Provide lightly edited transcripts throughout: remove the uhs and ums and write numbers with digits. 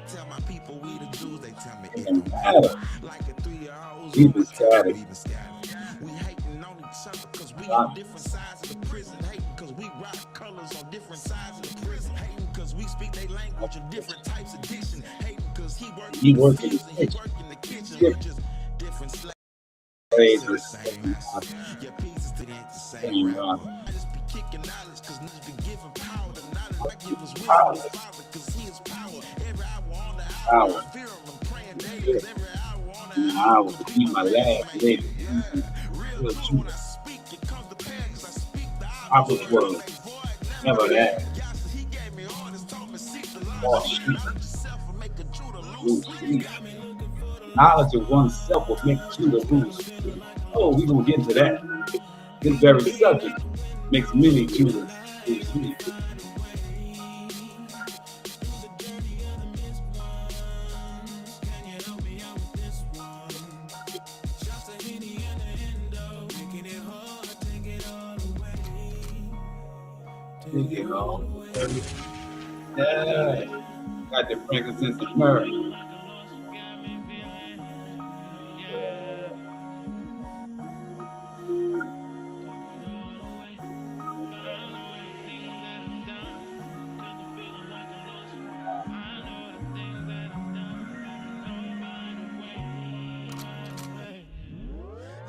Tell my people we the Jews, they tell me it don't matter. like a 3-year-old We even scattered. We hating on each other cause we on different sides of the prison. Hating cause we rock colors on different sides of the prison. Hating cause we speak their language in different types of diction. Hating cause he work in the fields and he work in the kitchen. We're just different slaves. Your pieces to the ain't the same rapper. I just be kicking knowledge cause niggas be giving power to knowledge. I give his wisdom to father cause he is power. Every hour on the hour, I fear him and praying daily cause every hour on the hour, I will be my last lady. real true when I speak, it comes to pass cause I speak the Opposite world. Never that. He gave me orders, told me seek the Oh, Lord. shit. Yourself and make a Judah lose. Knowledge of oneself will make you the lose. Oh, we're going to get into that. This very subject makes many Judahs lose sleep. Take it all away. Yeah. Got the frankincense and myrrh.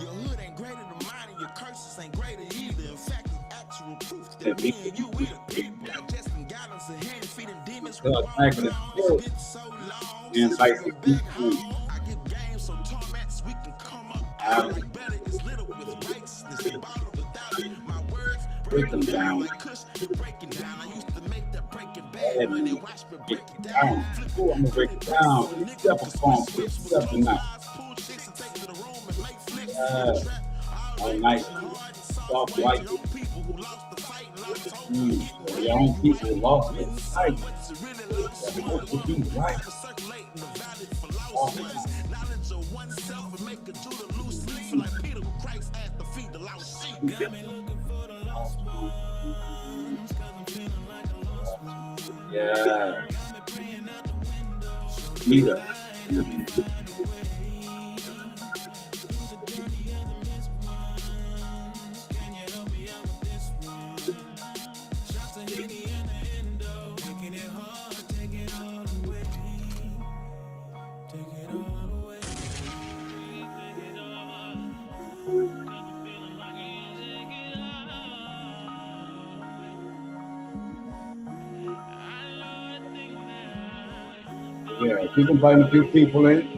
Your hood ain't greater than mine and your curses ain't greater either. In fact, it's actual proof that me and you, we the people. Digesting gallons of hand, feeding demons with Back in the field. so long. And like the deep food. I give games so torments we can come up. I Better is little with righteousness. The bottle without it. My words break them down. like Kush, you're breaking down. I used to make that breaking bad when they watch me break it down. Down. Oh, I'm gonna break it down. Step upon foot, step tonight. All night. Soft white. Your own people lost the fight. That's supposed to be right. Knowledge of oneself and make a Judah lose sleep like Peter who Christ asked to feed the lost sheep. Yeah. Neither. Yeah, keep inviting a few people in.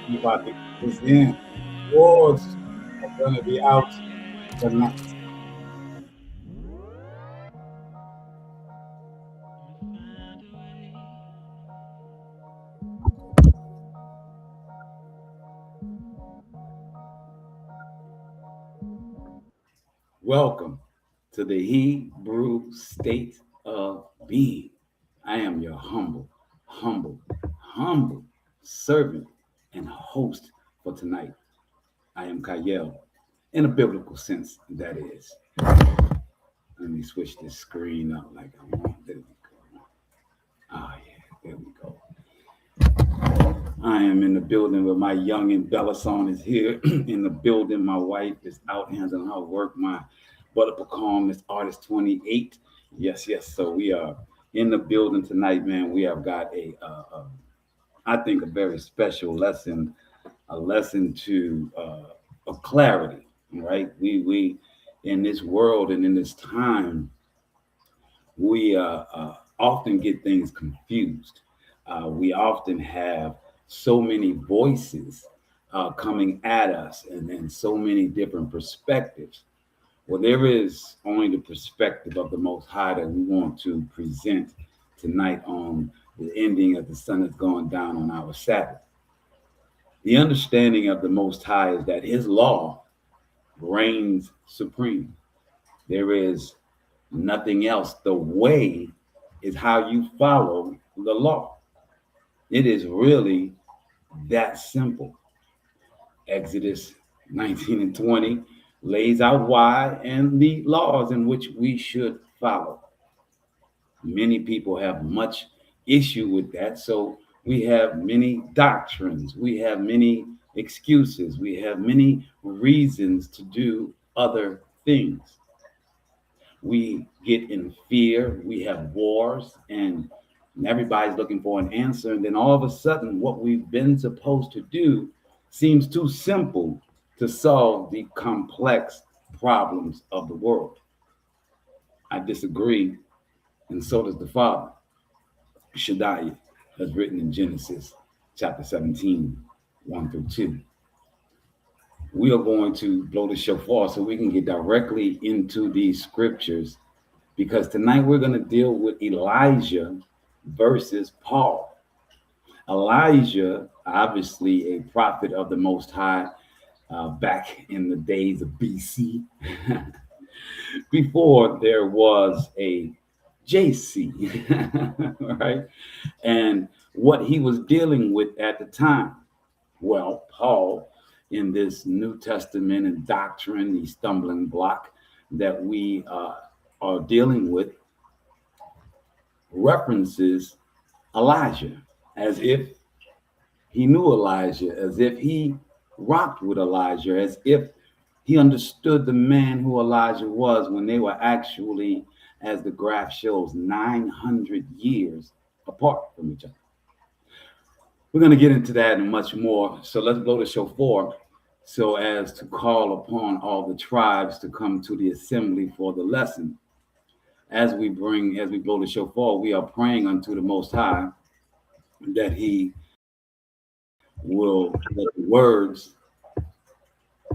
You about to get this in. Wars are gonna be out tonight. Welcome to the Hebrew state of being. I am your humble servant and host for tonight. I am Kayel, in a biblical sense, that is. Let me switch this screen up like I want. There we go. Ah, yeah, there we go. I am in the building with my young and Bellason is here in the building. My wife is out handling her work. My butter pecan is artist 28. Yes. So we are in the building tonight, man. We have got I think, a very special lesson, a lesson to of clarity, right? We in this world and in this time, we often get things confused. We often have so many voices coming at us and so many different perspectives. Well, there is only the perspective of the Most High that we want to present tonight on the ending of the sun that's going down on our Sabbath. The understanding of the Most High is that his law reigns supreme. There is nothing else. The way is how you follow the law. It is really that simple. Exodus 19 and 20 lays out why and the laws in which we should follow. Many people have much issue with that. So we have many doctrines, we have many excuses, we have many reasons to do other things. We get in fear, we have wars, and everybody's looking for an answer. And then all of a sudden, what we've been supposed to do seems too simple to solve the complex problems of the world. I disagree, and so does the Father. Shaddai, as written in Genesis chapter 17, 1 through 2. We are going to blow the shofar so we can get directly into these scriptures, because tonight we're going to deal with Elijah versus Paul. Elijah, obviously a prophet of the Most High, back in the days of BC, before there was a JC, right? And what he was dealing with at the time. Well, Paul, in this New Testament and doctrine, the stumbling block that we are dealing with, references Elijah as if he knew Elijah, as if he rocked with Elijah, as if he understood the man who Elijah was, when they were actually, as the graph shows, 900 years apart from each other. We're going to get into that and much more. So let's blow the shofar so as to call upon all the tribes to come to the assembly for the lesson. As we blow the shofar, we are praying unto the Most High that he will let the words,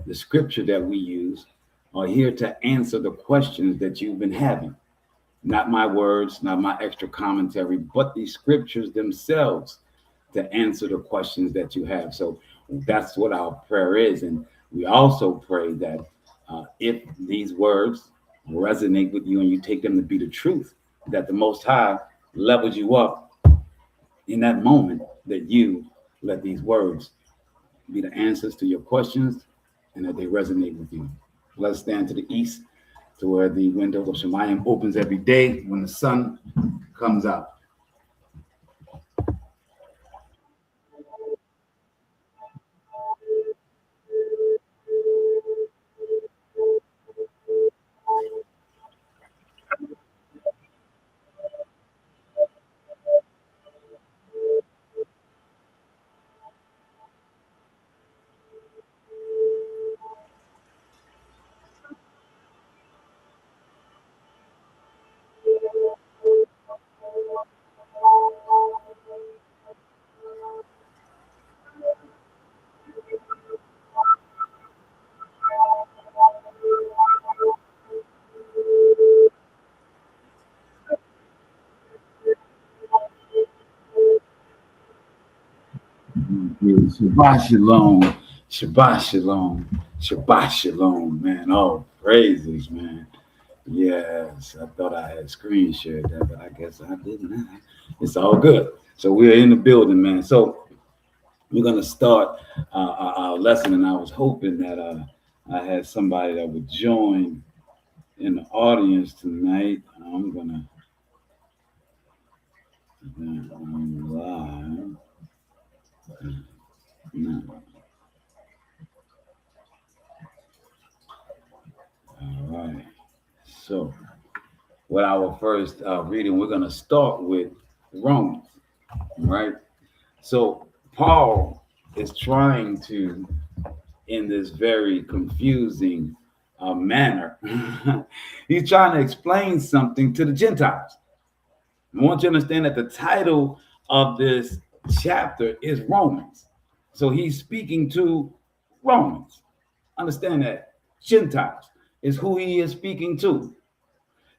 the scripture that we use, are here to answer the questions that you've been having. Not my words, not my extra commentary, but the scriptures themselves to answer the questions that you have. So that's what our prayer is. And we also pray that if these words resonate with you and you take them to be the truth, that the Most High levels you up in that moment, that you let these words be the answers to your questions and that they resonate with you. Let's stand to the east, to where the window of Shemayim opens every day when the sun comes out. Shabbat Shalom, Shabbat Shalom, Shabbat Shalom, man. Oh, praises, man. Yes, I thought I had screen shared that, but I guess I didn't. It's all good. So we're in the building, man. So we're going to start our lesson, and I was hoping that I had somebody that would join in the audience tonight. I'm going to live. No. All right. So, with our first reading, we're going to start with Romans, right? So, Paul is trying to, in this very confusing manner, he's trying to explain something to the Gentiles. I want you to understand that the title of this chapter is Romans. So he's speaking to Romans. Understand that Gentiles is who he is speaking to.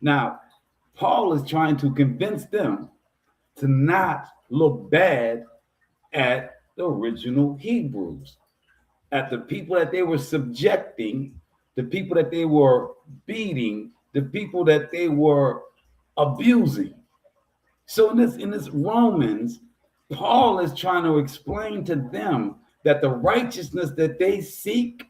Now, Paul is trying to convince them to not look bad at the original Hebrews, at the people that they were subjecting the people that they were beating, the people that they were abusing. So in this Romans, Paul is trying to explain to them that the righteousness that they seek,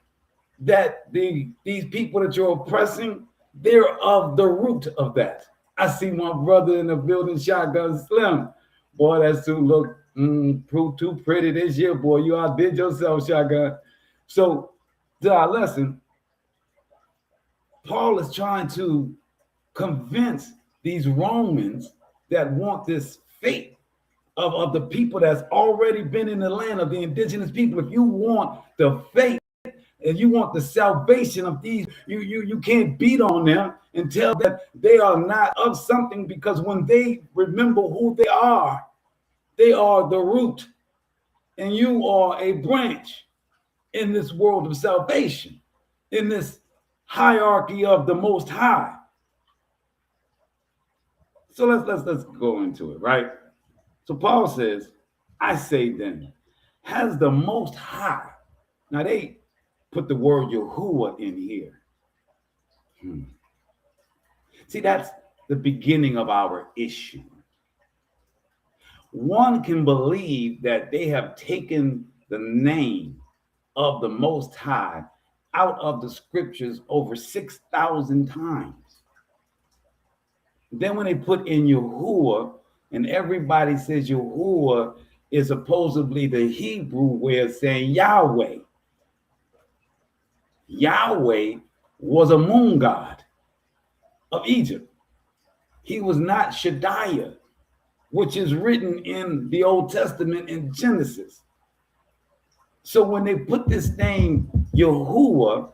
that these people that you're oppressing, they're of the root of that. I see my brother in the building, Shotgun Slim. Boy, that suit look too pretty this year, boy. You outdid yourself, Shotgun. So to our lesson, Paul is trying to convince these Romans that want this fate of the people that's already been in the land of the indigenous people. If you want the fate and you want the salvation of these, you can't beat on them and tell that they are not of something, because when they remember who they are the root, and you are a branch in this world of salvation, in this hierarchy of the Most High. So let's go into it, right? So Paul says, I say then, has the Most High. Now they put the word Yahuwah in here. See, that's the beginning of our issue. One can believe that they have taken the name of the Most High out of the scriptures over 6,000 times. Then when they put in Yahuwah, and everybody says Yahuwah is supposedly the Hebrew way of saying Yahweh. Yahweh was a moon god of Egypt. He was not Shaddai, which is written in the Old Testament in Genesis. So when they put this name Yahuwah,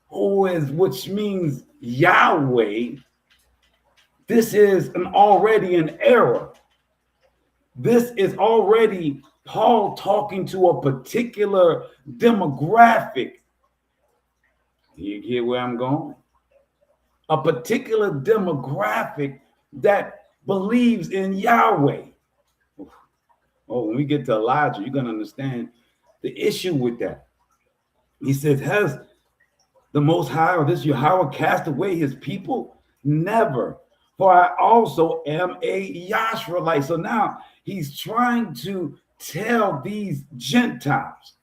which means Yahweh, this is already an error. This is already Paul talking to a particular demographic. You hear where I'm going? A particular demographic that believes in Yahweh. Oh, when we get to Elijah, you're going to understand the issue with that. He says, has the Most High, or this Yahweh, cast away his people? Never. For I also am a Yashraelite. So now he's trying to tell these Gentiles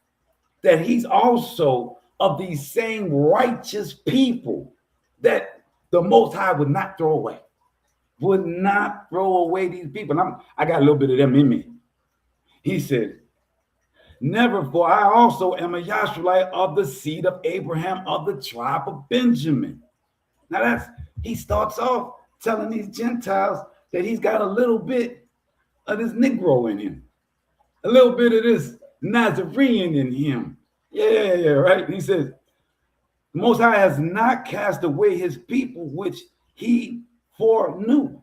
that he's also of these same righteous people that the Most High would not throw away. Would not throw away these people. And I got a little bit of them in me. He said, never, for I also am a Yashraelite of the seed of Abraham, of the tribe of Benjamin. Now he starts off telling these Gentiles that he's got a little bit of this Negro in him, a little bit of this Nazarene in him. Yeah, right? He says, the Most High has not cast away his people, which he foreknew.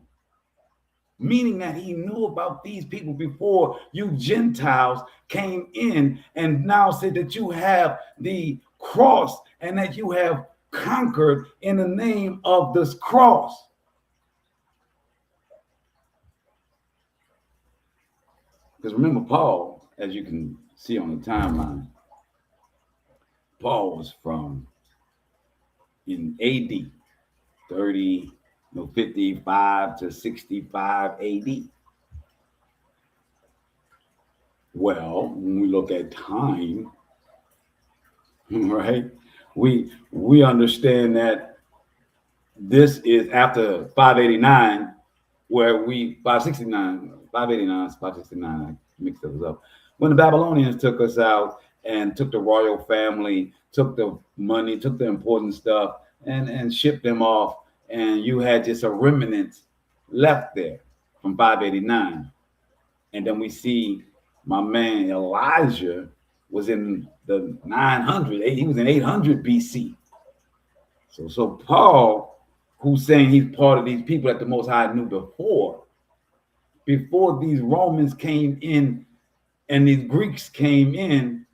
Meaning that he knew about these people before you Gentiles came in, and now said that you have the cross and that you have conquered in the name of this cross. Because remember, Paul, as you can see on the timeline, Paul was from in AD 55 to 65 AD. Well, when we look at time, right, we understand that this is after 589, where 569, 569, I mixed those up. When the Babylonians took us out and took the royal family, took the money, took the important stuff, and shipped them off, and you had just a remnant left there from 589. And then we see my man Elijah was in the 900, he was in 800 BC. So Paul, who's saying he's part of these people that the Most High knew before these Romans came in and these Greeks came in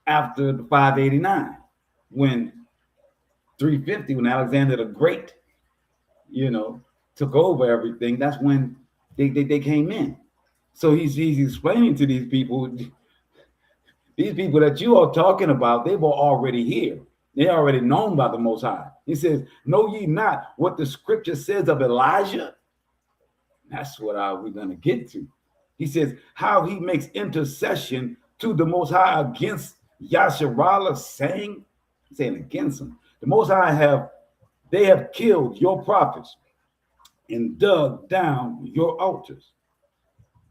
after the 589, when 350, when Alexander the Great, took over everything, that's when they came in. So he's explaining to these people that you are talking about, they were already here. They already known by the Most High. He says, know ye not what the scripture says of Elijah? That's what we're going to get to. He says, how he makes intercession to the Most High against Yasharallah, saying against him. The Most High they have killed your prophets and dug down your altars.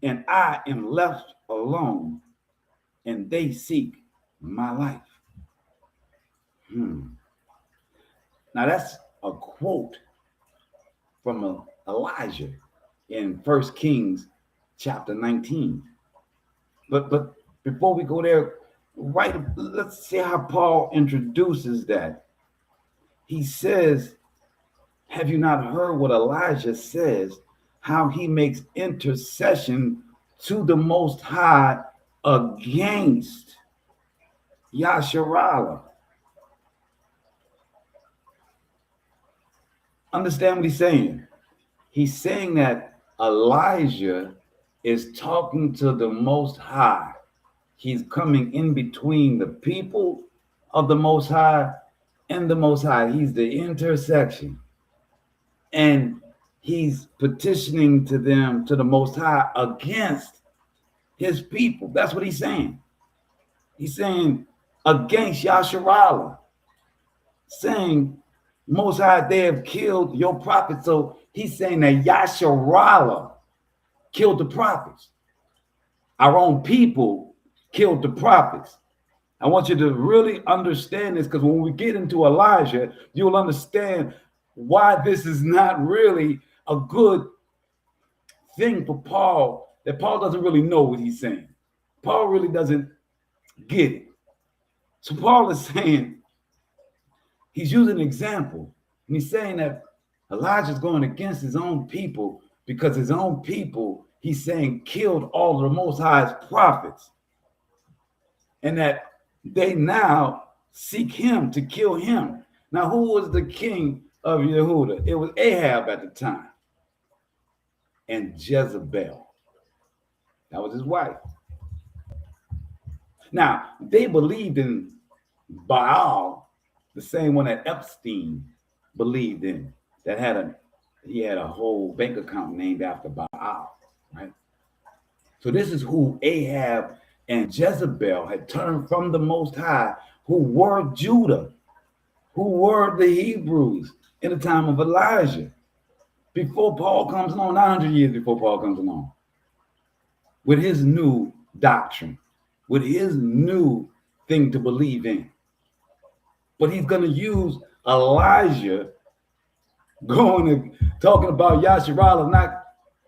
And I am left alone, and they seek my life. Now that's a quote from Elijah in 1 Kings chapter 19. But before we go there, let's see how Paul introduces that. He says, have you not heard what Elijah says, how he makes intercession to the Most High against Yasharallah? Understand what he's saying? He's saying that Elijah is talking to the Most High. He's coming in between the people of the Most High and the Most High. He's the intersection. And he's petitioning to the Most High against his people. That's what he's saying. He's saying against Yasharallah, saying, Most High, they have killed your prophets. So he's saying that Yasharallah killed the prophets. Our own people killed the prophets. I want you to really understand this, because when we get into Elijah, you'll understand why this is not really a good thing for Paul, that Paul doesn't really know what he's saying. Paul really doesn't get it. So Paul is saying, he's using an example, and he's saying that Elijah's going against his own people because his own people, he's saying, killed all of the Most High's prophets, and that they now seek him to kill him. Now, who was the king of Yehuda? It was Ahab at the time, and Jezebel. That was his wife. Now, they believed in Baal, the same one that Epstein believed in, that he had a whole bank account named after Baal, right? So this is who Ahab and Jezebel had turned from the Most High, who were Judah, who were the Hebrews in the time of Elijah, before Paul comes along, 900 years before Paul comes along, with his new doctrine, with his new thing to believe in. But he's going to use Elijah talking about Yasharallah not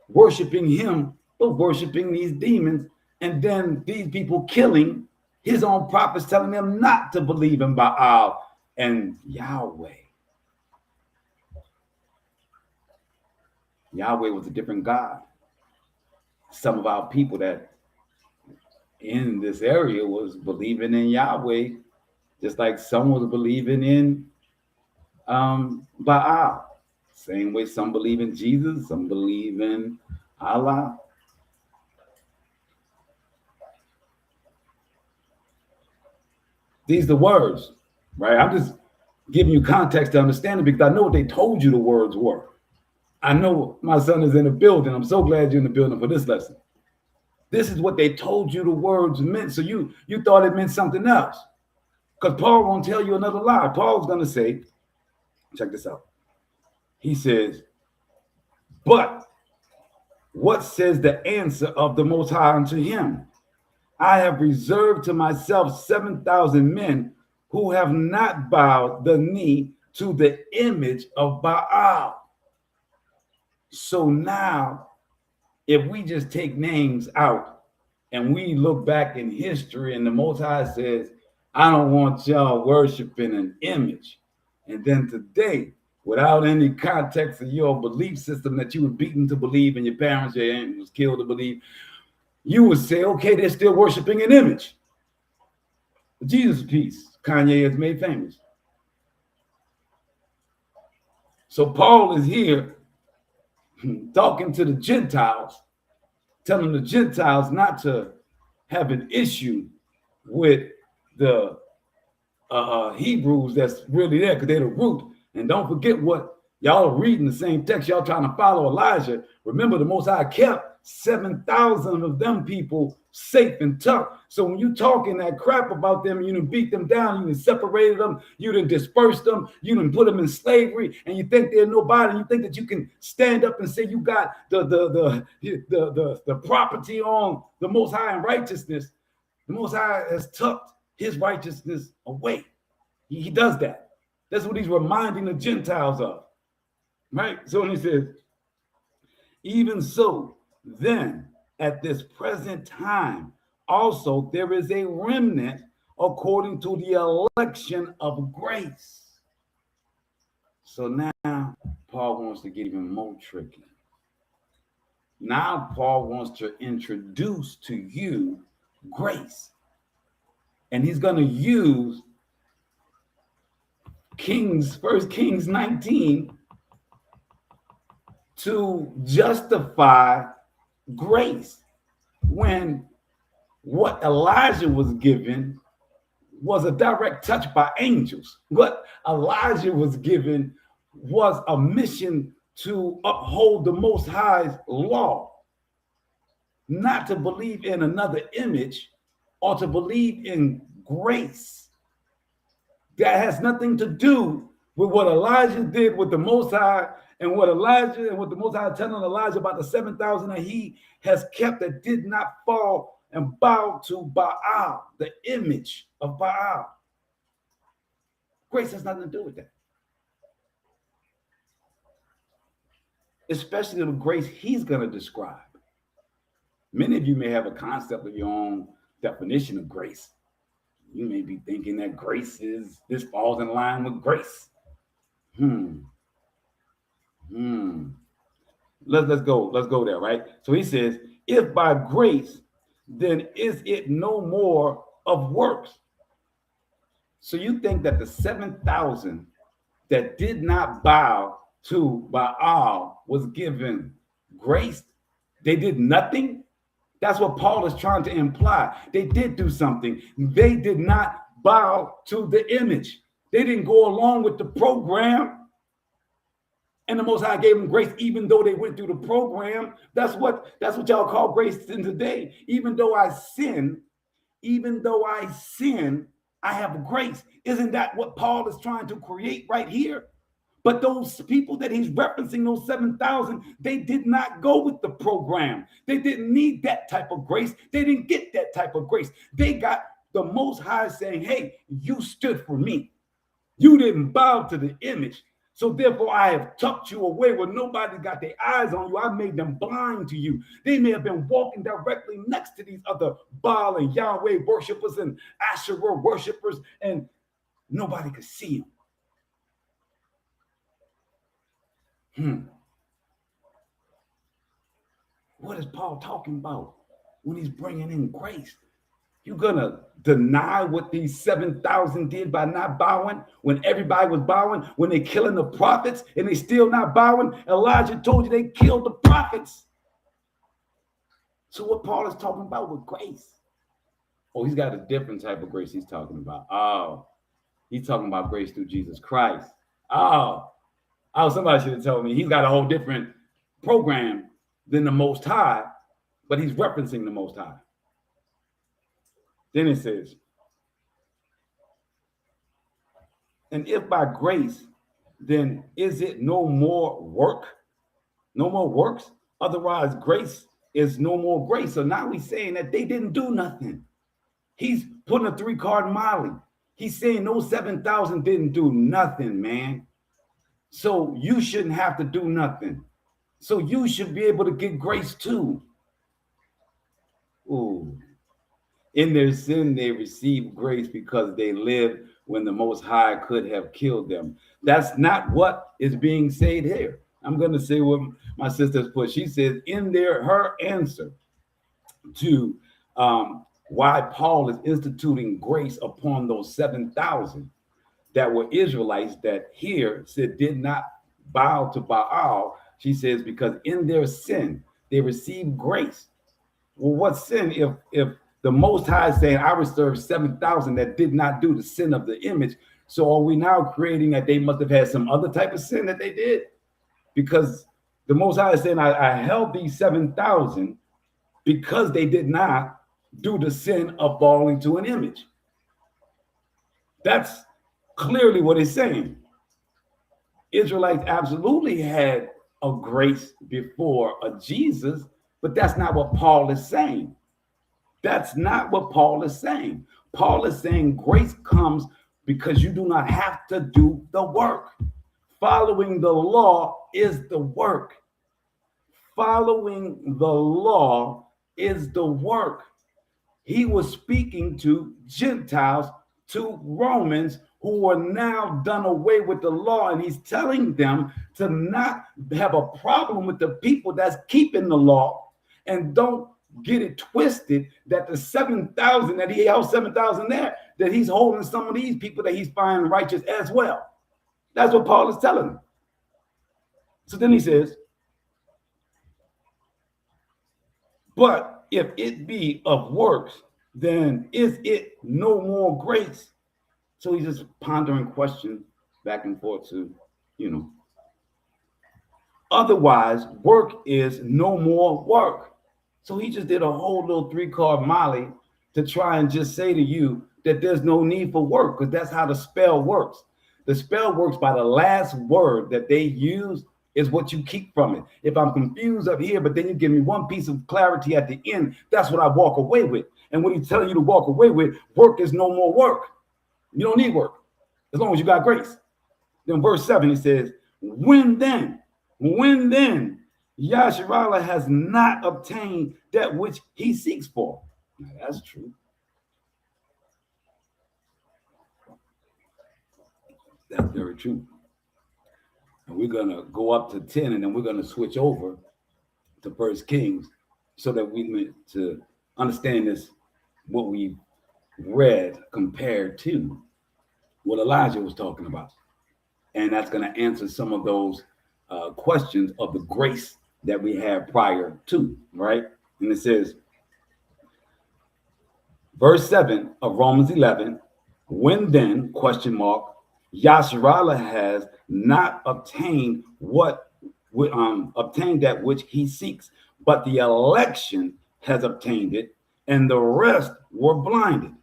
worshiping him, but worshiping these demons. And then these people killing his own prophets, telling them not to believe in Baal and Yahweh. Yahweh was a different God. Some of our people that in this area was believing in Yahweh, just like some was believing in Baal. Same way some believe in Jesus, some believe in Allah. These are the words, right? I'm just giving you context to understand it, because I know what they told you the words were. I know my son is in the building. I'm so glad you're in the building for this lesson. This is what they told you the words meant. So you thought it meant something else, because Paul won't tell you another lie. Paul's going to say, check this out. He says, but what says the answer of the Most High unto him? I have reserved to myself 7,000 men who have not bowed the knee to the image of Baal. So now, if we just take names out and we look back in history, and the Most High says, I don't want y'all worshiping an image. And then today, without any context of your belief system that you were beaten to believe and your parents, your aunt was killed to believe, you would say, okay, they're still worshiping an image. Jesus' piece, Kanye has made famous. So Paul is here talking to the Gentiles, telling the Gentiles not to have an issue with the Hebrews that's really there because they're the root. And don't forget what y'all are reading the same text. Y'all trying to follow Elijah. Remember, the Most High kept 7,000 of them people safe and tough. So when you talking that crap about them, you done beat them down, you done separated them, you done dispersed them, you done put them in slavery, and you think they're nobody, and you think that you can stand up and say you got the property on the Most High in righteousness. The Most High has tucked his righteousness away. He does that. That's what he's reminding the Gentiles of. Right? So when he says, even so, then at this present time, also there is a remnant according to the election of grace. So now Paul wants to get even more tricky. Now Paul wants to introduce to you grace. And he's going to use First Kings 19 to justify grace, when what Elijah was given was a direct touch by angels. What Elijah was given was a mission to uphold the Most High's law, not to believe in another image or to believe in grace. That has nothing to do with what Elijah did with the Most High, and what the Most High telling Elijah about the 7,000 that he has kept that did not fall and bow to Baal, the image of Baal. Grace has nothing to do with that. Especially the grace he's going to describe. Many of you may have a concept of your own definition of grace. You may be thinking that grace is, this falls in line with grace. Let's go there, right? So he says, if by grace, then is it no more of works? So you think that the 7,000 that did not bow to Baal was given grace? They did nothing? That's what Paul is trying to imply. They did do something. They did not bow to the image. They didn't go along with the program. And the Most High gave them grace, even though they went through the program. That's what y'all call grace in today. Even though I sin, I have grace. Isn't that what Paul is trying to create right here? But those people that he's referencing, those 7,000, they did not go with the program. They didn't need that type of grace. They didn't get that type of grace. They got the Most High saying, hey, you stood for me. You didn't bow to the image. So therefore, I have tucked you away where nobody got their eyes on you. I made them blind to you. They may have been walking directly next to these other Baal and Yahweh worshipers and Asherah worshipers, and nobody could see them. What is Paul talking about when he's bringing in grace? You're going to deny what these 7,000 did by not bowing when everybody was bowing, when they're killing the prophets and they still not bowing? Elijah told you they killed the prophets. So what Paul is talking about with grace? Oh, he's got a different type of grace he's talking about. Oh, he's talking about grace through Jesus Christ. Oh, somebody should have told me he's got a whole different program than the Most High, but he's referencing the Most High. Then it says, and if by grace, then is it no more work? No more works? Otherwise, grace is no more grace. So now he's saying that they didn't do nothing. He's putting a 3-card Molly. He's saying those 7,000 didn't do nothing, man. So you shouldn't have to do nothing. So you should be able to get grace too. Ooh. In their sin, they received grace because they lived when the Most High could have killed them. That's not what is being said here. I'm going to say what my sister's put. She says her answer to why Paul is instituting grace upon those 7,000 that were Israelites that here said did not bow to Baal. She says, because in their sin, they received grace. Well, what sin if The Most High is saying, I reserved 7,000 that did not do the sin of the image. So are we now creating that they must have had some other type of sin that they did? Because the Most High is saying, I held these 7,000 because they did not do the sin of falling to an image. That's clearly what it's saying. Israelites absolutely had a grace before a Jesus, but that's not what Paul is saying. That's not what Paul is saying. Paul is saying grace comes because you do not have to do the work. Following the law is the work. Following the law is the work. He was speaking to Gentiles, to Romans who are now done away with the law, and he's telling them to not have a problem with the people that's keeping the law, and don't get it twisted that the 7,000 that he held 7,000 there, that he's holding some of these people that he's finding righteous as well. That's what Paul is telling them. So then he says, but if it be of works, then is it no more grace? So he's just pondering questions back and forth to, otherwise work is no more work. So he just did a whole little 3-card Molly to try and just say to you that there's no need for work, because that's how the spell works. The spell works by the last word that they use is what you keep from it. If I'm confused up here, but then you give me one piece of clarity at the end, that's what I walk away with. And what he's telling you to walk away with, work is no more work. You don't need work as long as you got grace. Then verse 7, he says, when then Yasharallah has not obtained that which he seeks for. Now, that's true. That's very true. And we're going to go up to 10, and then we're going to switch over to 1 Kings so that we meant to understand this, what we read compared to what Elijah was talking about. And that's going to answer some of those questions of the grace that we had prior to, right? And it says, verse 7 of Romans 11, when then, Yasharallah has not obtained obtained that which he seeks, but the election has obtained it, and the rest were blinded.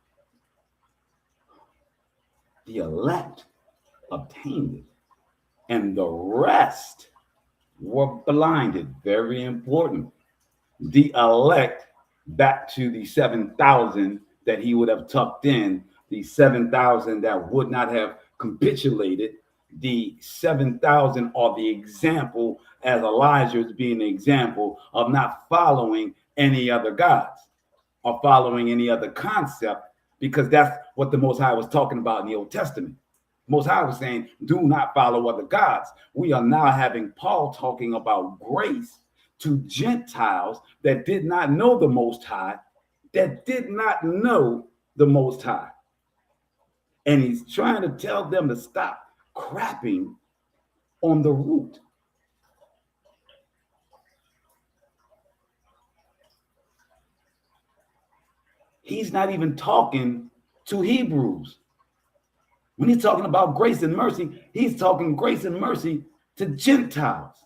The elect obtained it, and the rest were blinded. Very important. The elect, back to the 7,000 that he would have tucked in, the 7,000 that would not have capitulated, the 7,000 are the example, as Elijah is being the example of not following any other gods or following any other concept, because that's what the Most High was talking about in the Old Testament. Most High was saying, do not follow other gods. We are now having Paul talking about grace to Gentiles that did not know the Most High, that did not know the Most High. And he's trying to tell them to stop crapping on the root. He's not even talking to Hebrews. When he's talking about grace and mercy, he's talking grace and mercy to Gentiles.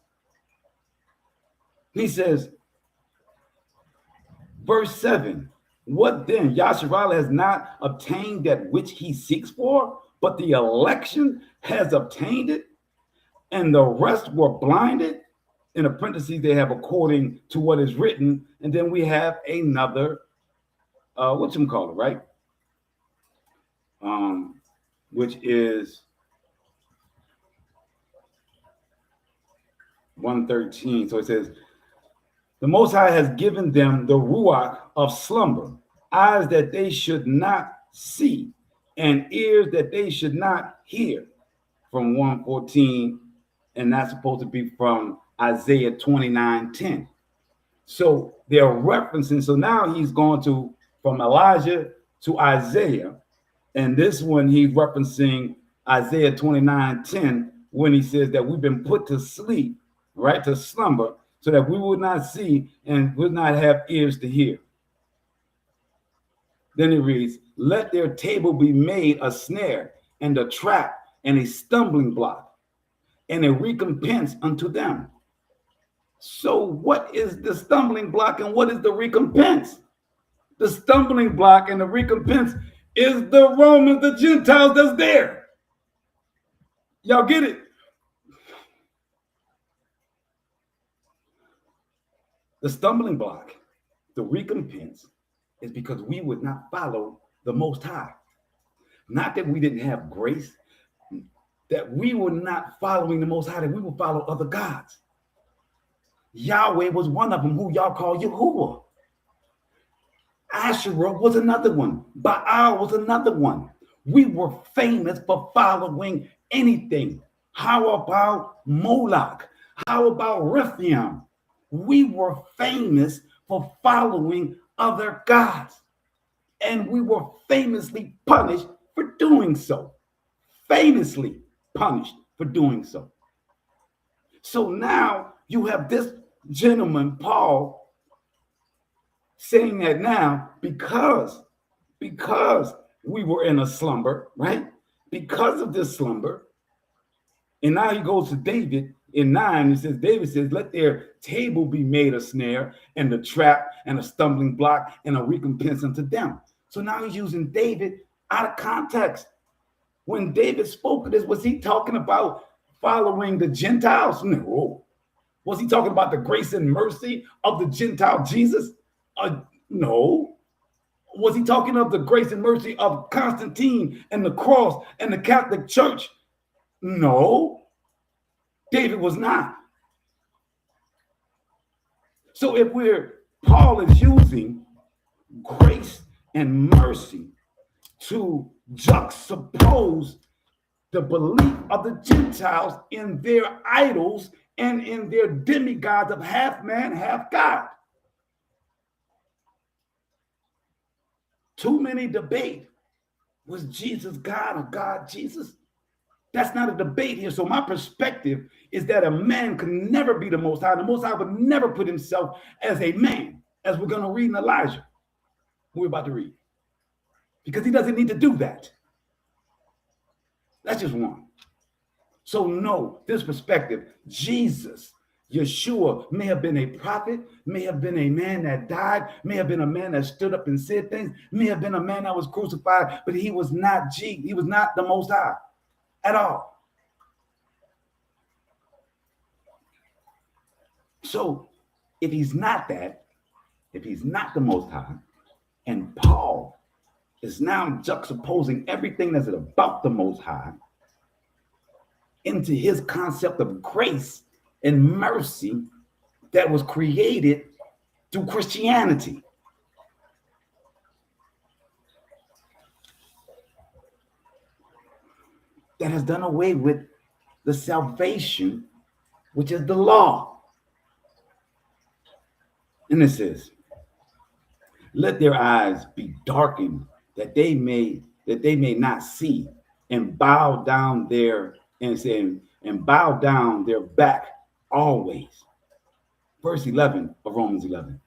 He says, verse 7, what then? Yasharallah has not obtained that which he seeks for, but the election has obtained it, and the rest were blinded. In the parentheses, they have according to what is written, and then we have another, right? Which is 113. So it says, the Most High has given them the ruach of slumber, eyes that they should not see, and ears that they should not hear, from 114, and that's supposed to be from Isaiah 29:10. So they're referencing, so now he's going to from Elijah to Isaiah, and this one he's referencing Isaiah 29:10 when he says that we've been put to sleep, right, to slumber, so that we would not see and would not have ears to hear. Then it reads, let their table be made a snare and a trap and a stumbling block and a recompense unto them. So what is the stumbling block and what is the recompense? The stumbling block and the recompense is the Romans, the Gentiles that's there. Y'all get it? The stumbling block, the recompense, is because we would not follow the Most High. Not that we didn't have grace, that we were not following the Most High, that we would follow other gods. Yahweh was one of them, who y'all call Yahuwah. Asherah was another one. Baal was another one. We were famous for following anything. How about Moloch? How about Rephaim? We were famous for following other gods. And we were famously punished for doing so. Famously punished for doing so. So now you have this gentleman, Paul, saying that now because we were in a slumber, right? Because of this slumber. And now he goes to David in 9. He says, David says, let their table be made a snare and a trap and a stumbling block and a recompense unto them. So now he's using David out of context. When David spoke of this, was he talking about following the Gentiles? No. Was he talking about the grace and mercy of the Gentile Jesus? No. Was he talking of the grace and mercy of Constantine and the cross and the Catholic Church? No. David was not. So if Paul is using grace and mercy to juxtapose the belief of the Gentiles in their idols and in their demigods of half man, half God. Too many debate, was Jesus God or God Jesus? That's not a debate here. So my perspective is that a man could never be the Most High. The Most High would never put himself as a man, as we're going to read in Elijah. We're about to read. Because he doesn't need to do that. That's just one. So no, this perspective, Jesus, Yeshua may have been a prophet, may have been a man that died, may have been a man that stood up and said things, may have been a man that was crucified, but he was not he was not the Most High at all. So if he's not that, if he's not the Most High, and Paul is now juxtaposing everything that's about the Most High into his concept of grace and mercy that was created through Christianity. That has done away with the salvation, which is the law. And it says, let their eyes be darkened that they may not see, and bow down their back always. Verse 11 of Romans 11.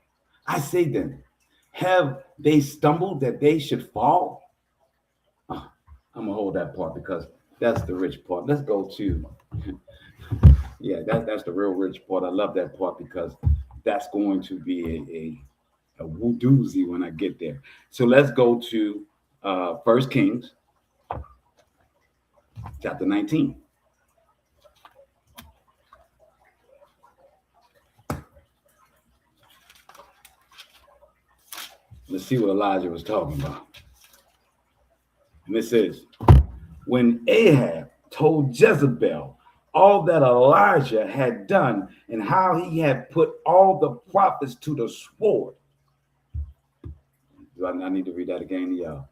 I say then, have they stumbled that they should fall? I'm gonna hold that part because that's the rich part. Let's go to, yeah, that's the real rich part. I love that part because that's going to be a doozy when I get there. So let's go to 1 Kings chapter 19. Let's see what Elijah was talking about. And it says, when Ahab told Jezebel all that Elijah had done and how he had put all the prophets to the sword. Do I need to read that again, y'all?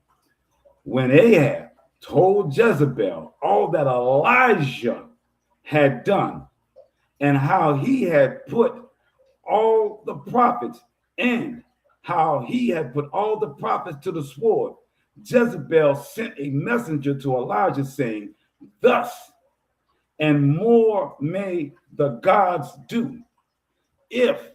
When Ahab told Jezebel all that Elijah had done and how he had put all the prophets and how he had put all the prophets to the sword, Jezebel sent a messenger to Elijah saying, thus and more may the gods do if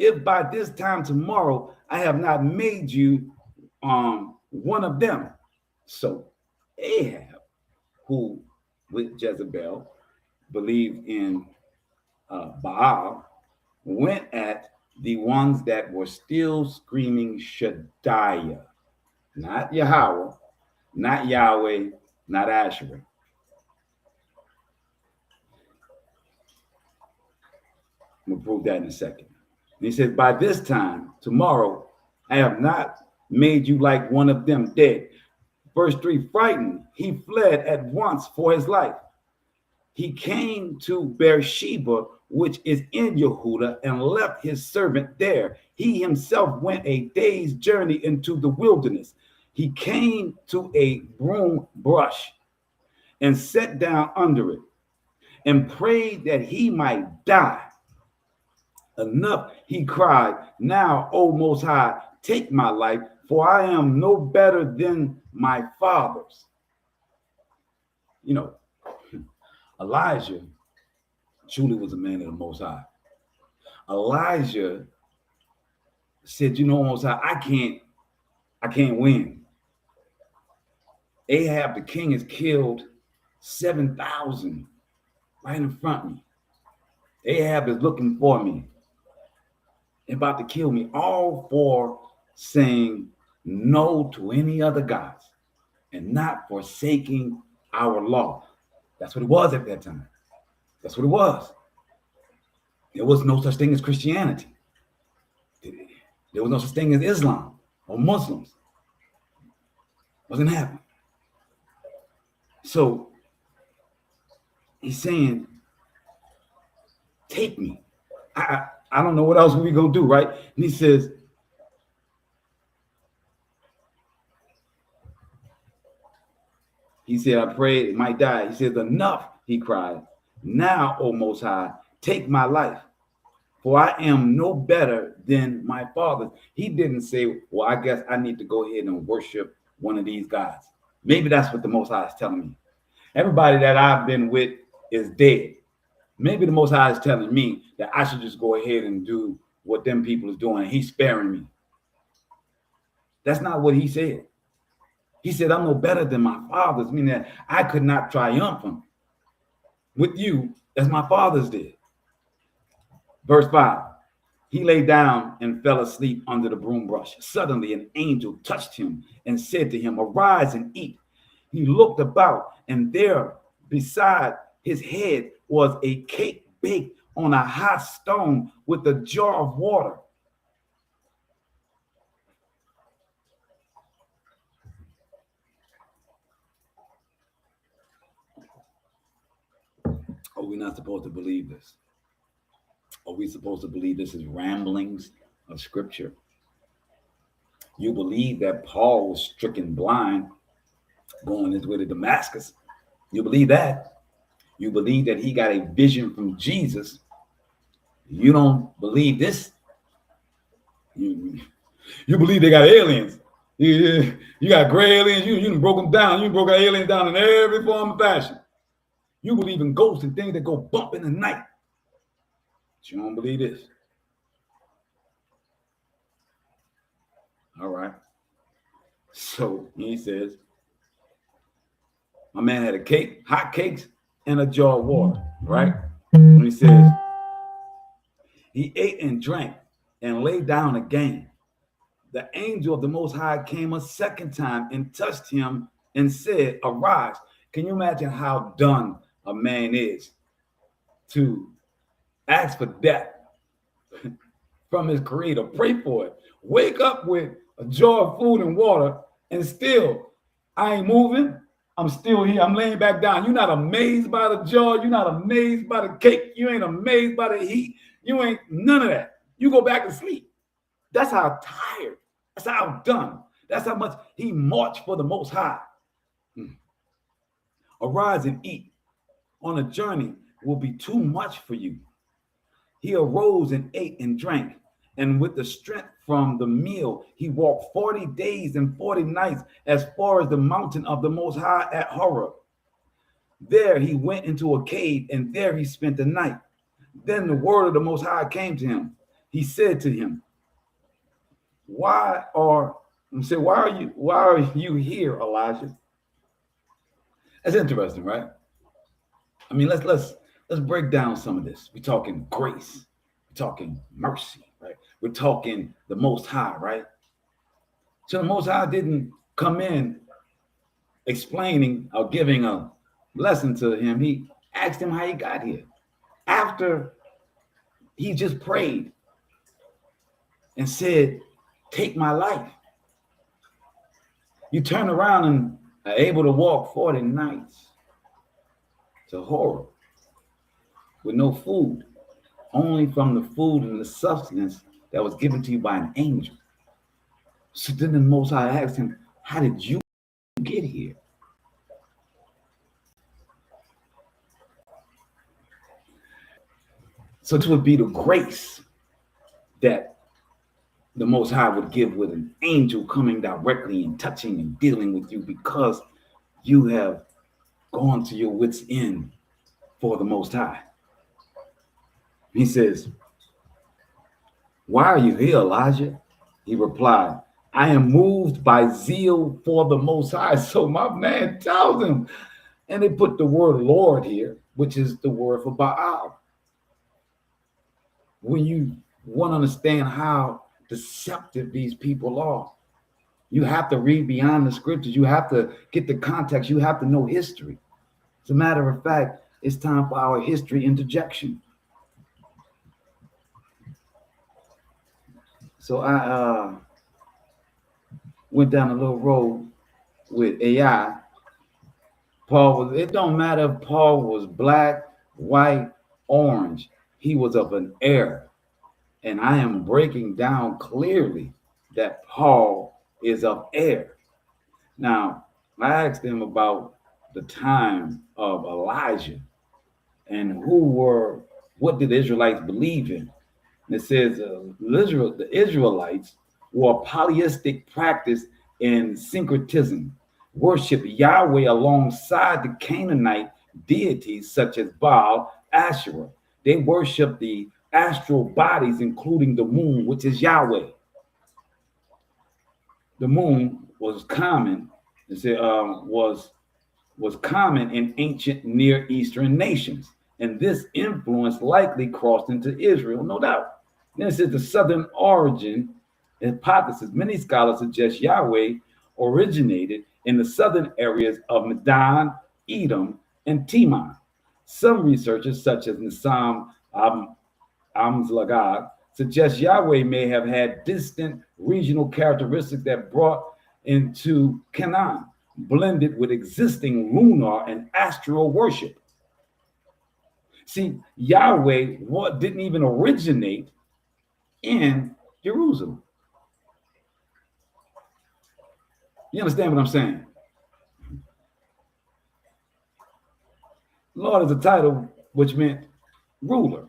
if by this time tomorrow I have not made you one of them. So Ahab, who with Jezebel believed in Baal, went at the ones that were still screaming Shadiah, not Yahweh, not Yahweh, not Asherah. I'm going to prove that in a second. And he said, by this time, tomorrow, I have not made you like one of them dead. Verse 3, frightened, he fled at once for his life. He came to Beersheba, which is in Yehuda, and left his servant there. He himself went a day's journey into the wilderness. He came to a broom bush and sat down under it and prayed that he might die. Enough, he cried, now, O Most High, take my life, for I am no better than my fathers. You know, Elijah truly was a man of the Most High. Elijah said, you know, Most High, I can't win. Ahab, the king, has killed 7,000 right in front of me. Ahab is looking for me, about to kill me, all for saying no to any other gods and not forsaking our law. That's what it was at that time. That's what it was. There was no such thing as Christianity. There was no such thing as Islam or Muslims. Wasn't happening. So he's saying, take me. I don't know what else we're going to do, right? And he says, I prayed it might die. He says, enough, he cried. Now, O Most High, take my life, for I am no better than my fathers. He didn't say, well, I guess I need to go ahead and worship one of these gods. Maybe that's what the Most High is telling me. Everybody that I've been with is dead. Maybe the Most High is telling me that I should just go ahead and do what them people is doing, and he's sparing me. That's not what he said. He said, I'm no better than my fathers, meaning that I could not triumph with you as my fathers did. Verse 5, he lay down and fell asleep under the broom bush. Suddenly an angel touched him and said to him, arise and eat. He looked about, and there beside his head was a cake baked on a hot stone with a jar of water. Are we not supposed to believe this? Are we supposed to believe this is ramblings of scripture? You believe that Paul was stricken blind going his way to Damascus. You believe that. You believe that he got a vision from Jesus. You don't believe this. You believe they got aliens. You got gray aliens. You done broke them down. You broke aliens down in every form and fashion. You believe in ghosts and things that go bump in the night. But you don't believe this. All right. So he says, my man had a cake, hot cakes, and a jar of water, right? And he says, he ate and drank and lay down again. The angel of the Most High came a second time and touched him and said, arise. Can you imagine how done a man is to ask for death from his creator? Pray for it. Wake up with a jar of food and water, and still, I ain't moving. I'm still here. I'm laying back down. You're not amazed by the jar. You're not amazed by the cake. You ain't amazed by the heat. You ain't none of that. You go back and sleep. That's how tired. That's how done. That's how much he marched for the Most High. Arise and eat. On a journey will be too much for you. He arose and ate and drank, and with the strength from the meal, he walked 40 days and 40 nights as far as the mountain of the Most High at Horeb. There he went into a cave, and there he spent the night. Then the word of the Most High came to him. he said to him, why are you here, Elijah? That's interesting, right? I mean, let's break down some of this. We're talking grace, we're talking mercy, right? We're talking the Most High, right? So the Most High didn't come in explaining or giving a lesson to him. He asked him how he got here. After he just prayed and said, take my life. You turn around and are able to walk 40 nights. It's a horror. With no food, only from the food and the substance that was given to you by an angel. So then the Most High asked him, how did you get here? So this would be the grace that the Most High would give with an angel coming directly and touching and dealing with you because you have gone to your wits' end for the Most High. He says, why are you here, Elijah? He replied, I am moved by zeal for the Most High. So my man tells him, and they put the word Lord here, which is the word for Baal. When you want to understand how deceptive these people are, you have to read beyond the scriptures. You have to get the context. You have to know history. As a matter of fact, it's time for our history interjection. So I went down a little road with AI. It don't matter if Paul was black, white, orange. He was of an era. And I am breaking down clearly that Paul is of air. Now, I asked him about the time of Elijah and what did the Israelites believe in? And it says the Israelites were a polytheistic practice in syncretism, worship Yahweh alongside the Canaanite deities such as Baal, Asherah. They worship the astral bodies, including the moon, which is Yahweh. The moon was common, was common in ancient Near Eastern nations, and this influence likely crossed into Israel, no doubt. This is the southern origin hypothesis. Many scholars suggest Yahweh originated in the southern areas of Medan, Edom, and Teman. Some researchers, such as Nissam Amzlagad, suggest Yahweh may have had distant regional characteristics that brought into Canaan, blended with existing lunar and astral worship. See, Yahweh didn't even originate in Jerusalem. You understand what I'm saying? Lord is a title which meant ruler,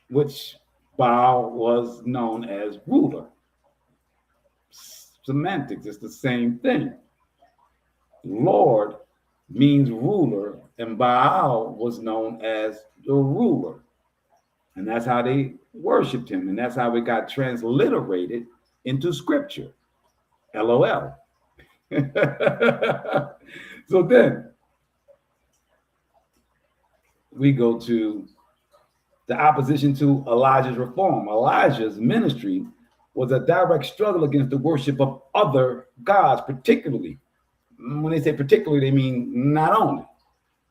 which Baal was known as ruler. Semantics, it's the same thing. Lord means ruler, and Baal was known as the ruler. And that's how they worshiped him. And that's how it got transliterated into scripture. LOL. So then we go to the opposition to Elijah's reform. Elijah's ministry was a direct struggle against the worship of other gods, particularly. When they say particularly, they mean not only.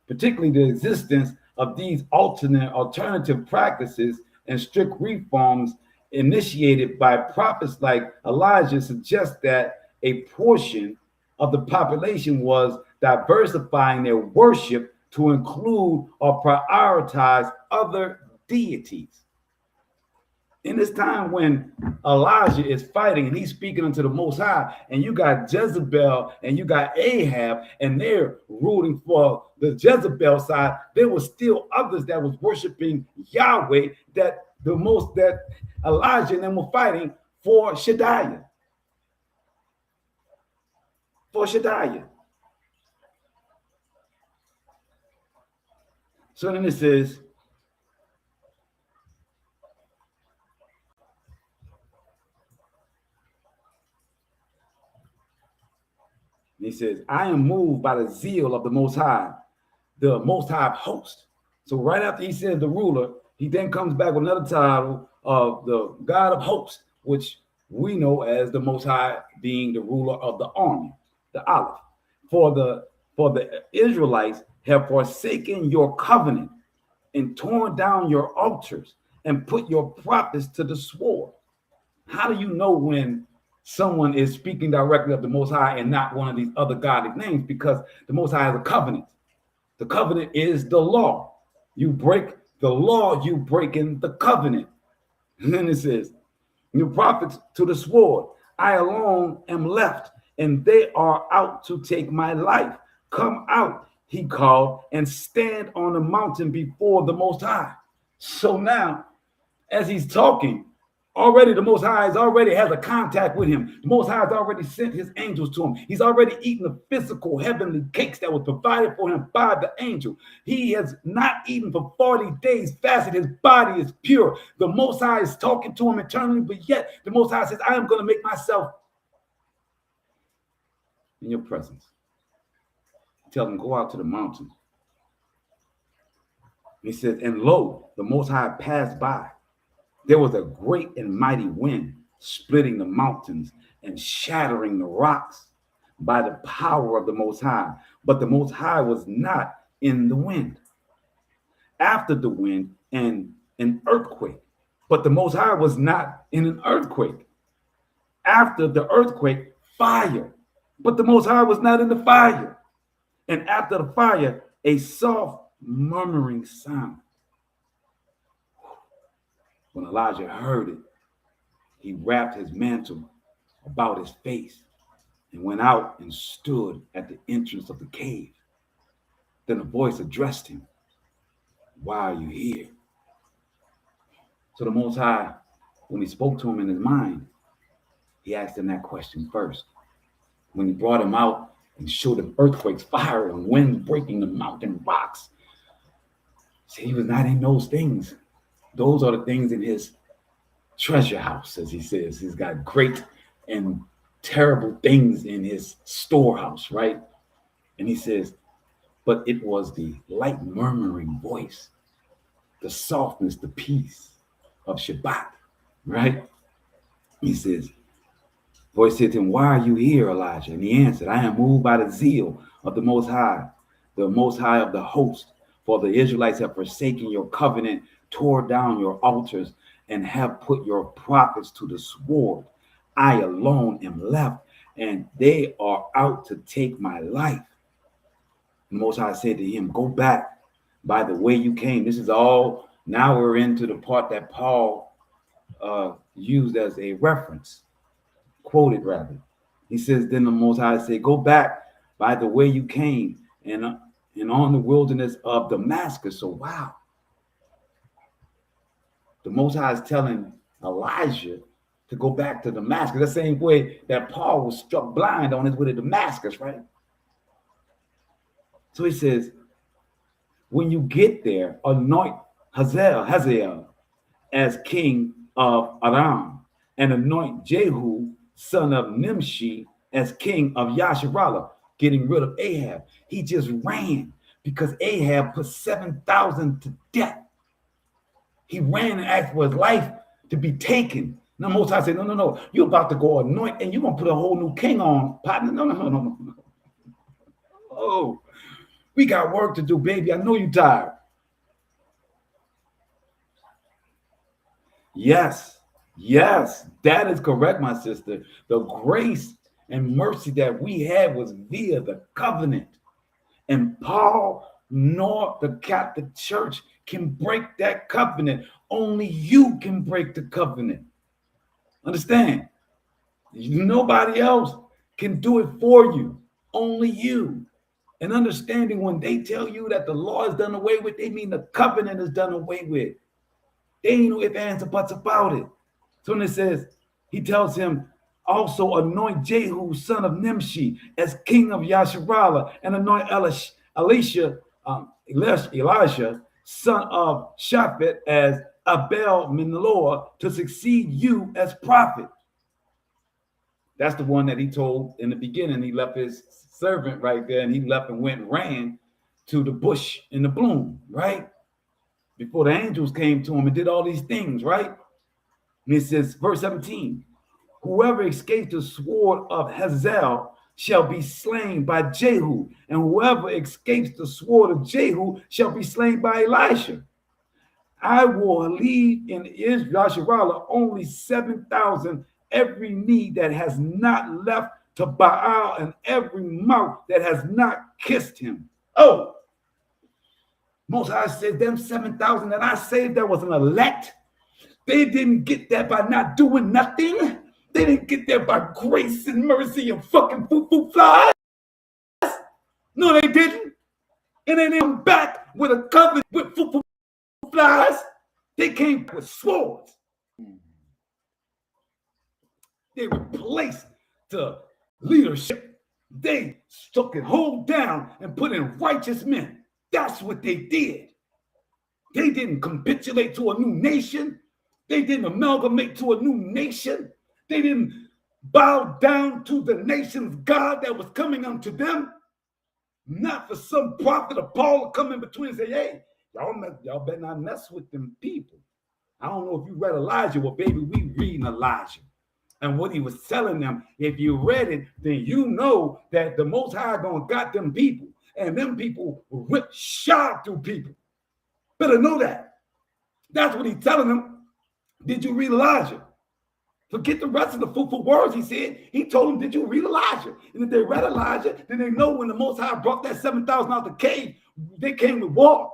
Particularly the existence of these alternative practices and strict reforms initiated by prophets like Elijah suggest that a portion of the population was diversifying their worship to include or prioritize other deities. In this time when Elijah is fighting and he's speaking unto the Most High, and you got Jezebel and you got Ahab, and they're rooting for the Jezebel side, there were still others that was worshiping Yahweh that Elijah and them were fighting for Shadiah. So then it says, He says, I am moved by the zeal of the Most High host. So right after he says the ruler, he then comes back with another title of the God of hosts, which we know as the Most High being the ruler of the army, the Aleph. For the Israelites have forsaken your covenant and torn down your altars and put your prophets to the sword. How do you know when someone is speaking directly of the Most High and not one of these other godly names? Because the Most High has a covenant. The covenant is the law. You break the law, you breaking the covenant. And then it says, your prophets to the sword. I alone am left, and they are out to take my life. Come out, he called, and stand on the mountain before the Most High. So now, as he's talking, already the Most High already has a contact with him. The Most High has already sent his angels to him. He's already eaten the physical heavenly cakes that was provided for him by the angel. He has not eaten for 40 days, fasted. His body is pure. The Most High is talking to him eternally, but yet the Most High says, I am going to make myself in your presence. Tell him, go out to the mountain. He says, and lo, the Most High passed by. There was a great and mighty wind splitting the mountains and shattering the rocks by the power of the Most High. But the Most High was not in the wind. After the wind, and an earthquake. But the Most High was not in an earthquake. After the earthquake, fire. But the Most High was not in the fire. And after the fire, a soft murmuring sound. When Elijah heard it, he wrapped his mantle about his face and went out and stood at the entrance of the cave. Then a voice addressed him, why are you here? So the Most High, when he spoke to him in his mind, he asked him that question first. When he brought him out and showed him earthquakes, fire, and wind breaking the mountain rocks, he was not in those things. Those are the things in his treasure house, as he says. He's got great and terrible things in his storehouse, right? And he says, but it was the light murmuring voice, the softness, the peace of Shabbat, right? He says, voice said to him, why are you here, Elijah? And he answered, I am moved by the zeal of the Most High of the host. For the Israelites have forsaken your covenant, tore down your altars, and have put your prophets to the sword. I alone am left, and they are out to take my life. The Most High said to him, go back by the way you came. This is all, now we're into the part that Paul used as a reference, quoted rather. He says, then the Most High said, go back by the way you came, and on the wilderness of Damascus. So wow. The Most High is telling Elijah to go back to Damascus. The same way that Paul was struck blind on his way to Damascus, right? So he says, when you get there, anoint Hazael as king of Aram, and anoint Jehu, son of Nimshi, as king of Yasharallah, getting rid of Ahab. He just ran because Ahab put 7,000 to death. He ran and asked for his life to be taken. Now Most High said, no. You're about to go anoint and you're going to put a whole new king on, partner. No. Oh, we got work to do, baby. I know you're tired. Yes, that is correct, my sister. The grace and mercy that we had was via the covenant. And Paul nor the Catholic Church can break that covenant. Only you can break the covenant. Understand? Nobody else can do it for you. Only you. And understanding when they tell you that the law is done away with, they mean the covenant is done away with. They ain't no ifs, ands, or buts about it. So when it says, he tells him, also anoint Jehu, son of Nimshi, as king of Yasharallah, and anoint Elisha, son of Shaphat, as Abel Minloah, to succeed you as prophet. That's the one that he told in the beginning. He left his servant right there, and he left and went and ran to the bush in the bloom, right? Before the angels came to him and did all these things, right? And it says, verse 17, whoever escapes the sword of Hazael shall be slain by Jehu, and whoever escapes the sword of Jehu shall be slain by Elisha. I will leave in Yasharallah only 7,000, every knee that has not left to Baal and every mouth that has not kissed him. Oh, Most High said them 7,000 that I saved, that was an elect. They didn't get that by not doing nothing. They didn't get there by grace and mercy and fucking foo-foo flies. No, they didn't. And they didn't back with a covenant with foo-foo flies. They came with swords. They replaced the leadership. They took it whole down and put in righteous men. That's what they did. They didn't capitulate to a new nation. They didn't amalgamate to a new nation. They didn't bow down to the nation's God that was coming unto them. Not for some prophet or Paul to come in between and say, hey, y'all better not mess with them people. I don't know if you read Elijah. Well, baby, we reading Elijah. And what he was telling them, if you read it, then you know that the Most High gonna got them people. And them people ripped shot through people. Better know that. That's what he's telling them. Did you read Elijah? Forget the rest of the fruitful words he said. He told them, did you read Elijah? And if they read Elijah, then they know when the Most High brought that 7,000 out the cave, they came with war.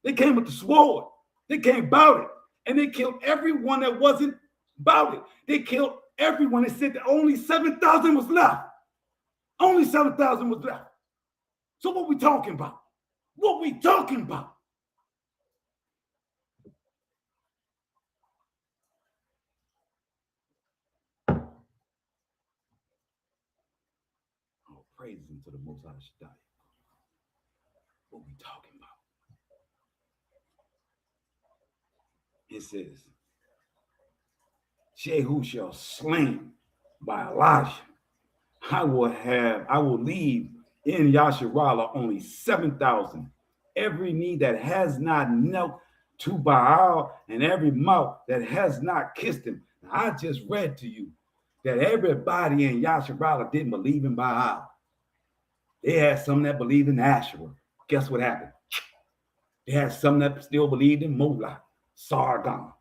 They came with the sword. They came about it. And they killed everyone that wasn't about it. They killed everyone. They said that only 7,000 was left. Only 7,000 was left. So what we talking about? What we talking about? Oh, praises to the Most High Shabbat. What we talking about? It says, Jehu shall slain by Elijah. I will leave in Yasharallah only 7,000. Every knee that has not knelt to Baal and every mouth that has not kissed him. Now, I just read to you that everybody in Yasharallah didn't believe in Baal. They had some that believed in Asherah. Guess what happened? They had some that still believed in Moloch, Sargon.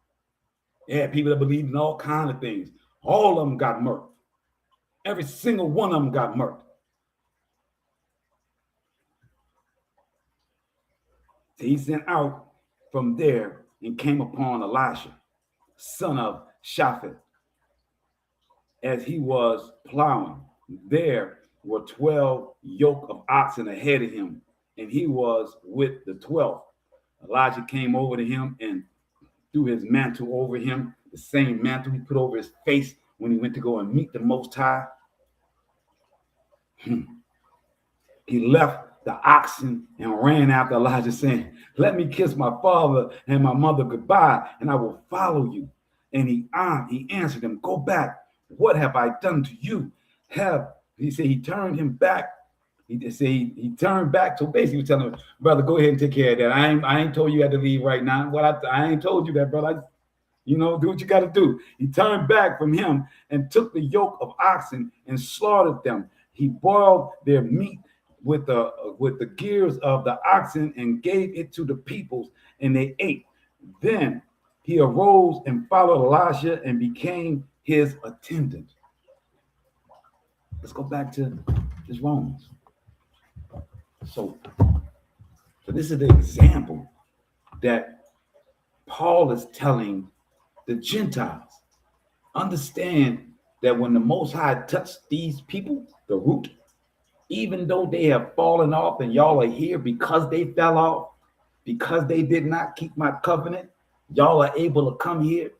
They had people that believed in all kinds of things. All of them got murked. Every single one of them got murked. He sent out from there and came upon Elisha, son of Shaphat, as he was plowing. There were 12 yoke of oxen ahead of him, and he was with the 12th. Elijah came over to him and threw his mantle over him, the same mantle he put over his face when he went to go and meet the Most High. He left the oxen and ran after Elijah, saying, let me kiss my father and my mother goodbye, and I will follow you. And he answered him, go back. What have I done to you? He said he turned him back. He turned back. So basically, he was telling him, brother, go ahead and take care of that. I ain't told you had to leave right now. I ain't told you that, brother. Do what you got to do. He turned back from him and took the yoke of oxen and slaughtered them. He boiled their meat with the gears of the oxen and gave it to the peoples, and they ate. Then he arose and followed Elisha and became his attendant. Let's go back to this Romans. So this is the example that Paul is telling the Gentiles. Understand that when the Most High touched these people, the root, even though they have fallen off and y'all are here because they fell off, because they did not keep my covenant, y'all are able to come here.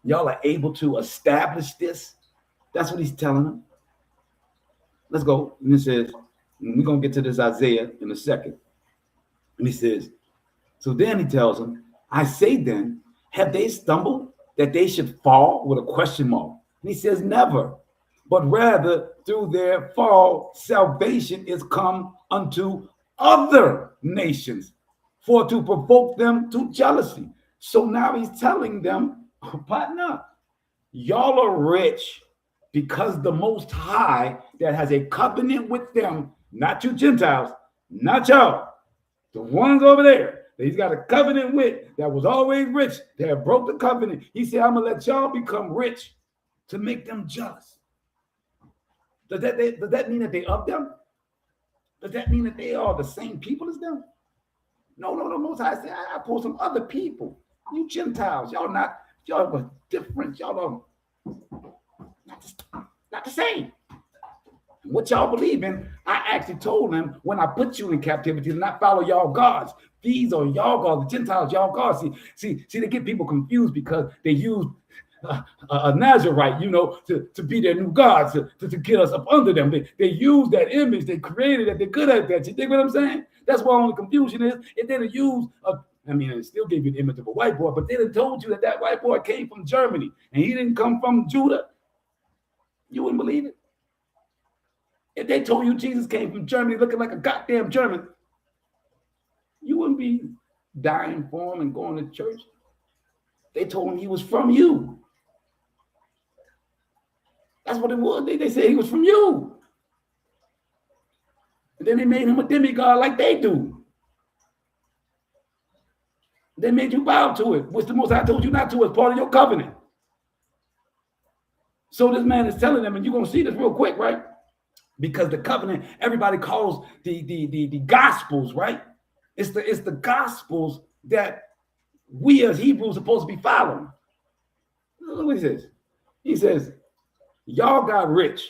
Y'all are able to establish this. That's what he's telling them. Let's go. And it says, we're going to get to this Isaiah in a second. And he says, so then he tells them, I say then, have they stumbled that they should fall with a question mark? And he says, never. but rather through their fall, salvation is come unto other nations for to provoke them to jealousy. So now he's telling them, partner, y'all are rich because the Most High that has a covenant with them, not you Gentiles, not y'all, the ones over there that he's got a covenant with that was always rich, that broke the covenant. He said, I'm going to let y'all become rich to make them jealous. Does that mean that they of them? Does that mean that they are the same people as them? No, the Most High said, I pull some other people. You Gentiles, y'all are different. Y'all are not the same. What y'all believe in, I actually told them when I put you in captivity to not follow y'all gods. These are y'all gods, the Gentiles, y'all gods. See, they get people confused because they use a Nazarite, to be their new gods, to get us up under them. They use that image, they created it, they're good at that. You dig what I'm saying? That's why all the confusion is. If they'd have used it still gave you the image of a white boy, but they'd have told you that white boy came from Germany and he didn't come from Judah, you wouldn't believe it. If they told you Jesus came from Germany looking like a goddamn German, you wouldn't be dying for him and going to church. They told him he was from you. That's what it was. They said he was from you. And then they made him a demigod like they do. They made you bow to it, which the Most High told you not to as part of your covenant. So this man is telling them, and you're going to see this real quick, right? Because the covenant, everybody calls the Gospels, right? It's the Gospels that we as Hebrews are supposed to be following. Look what he says. He says, y'all got rich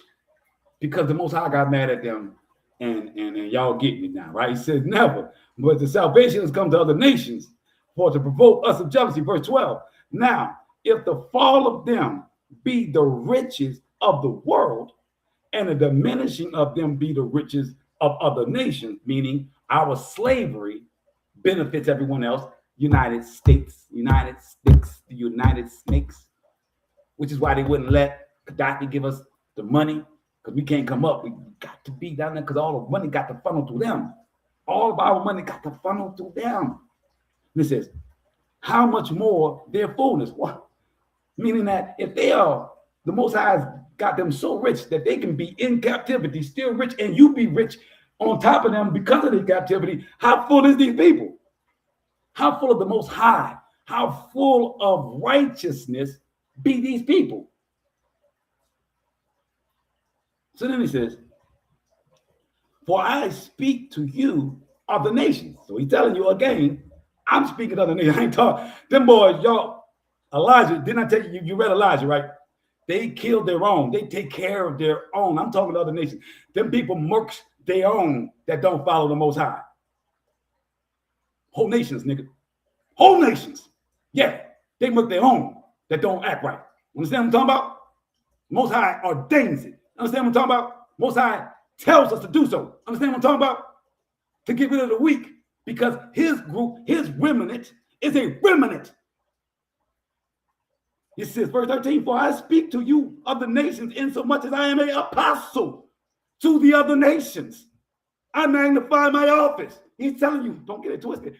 because the Most High got mad at them, and y'all getting it now, right? He says, never, but the salvation has come to other nations for to provoke us of jealousy. Verse 12. Now, if the fall of them be the riches of the world, and the diminishing of them be the riches of other nations, meaning our slavery benefits everyone else. United States, the United Snakes, which is why they wouldn't let Gaddafi give us the money, because we can't come up. We got to be down there because all the money got to funnel through them. All of our money got to funnel through them. This says, how much more their fullness? What? Meaning that if they are, the Most High got them so rich that they can be in captivity, still rich, and you be rich on top of them because of their captivity. How full is these people? How full of the Most High? How full of righteousness be these people? So then he says, for I speak to you of the nations. So he's telling you again, I'm speaking of the nations. I ain't talking. Them boys, y'all, Elijah, didn't I tell you, you read Elijah, right? They killed their own. They take care of their own. I'm talking to other nations. Them people murks their own that don't follow the Most High. Whole nations, nigga. Whole nations. Yeah, they murk their own that don't act right. Understand what I'm talking about? Most High ordains it. Understand what I'm talking about? Most High tells us to do so. Understand what I'm talking about? To get rid of the weak, because his group, his remnant, is a remnant. It says, verse 13, for I speak to you of the nations insomuch as I am an apostle to the other nations. I magnify my office. He's telling you, don't get it twisted.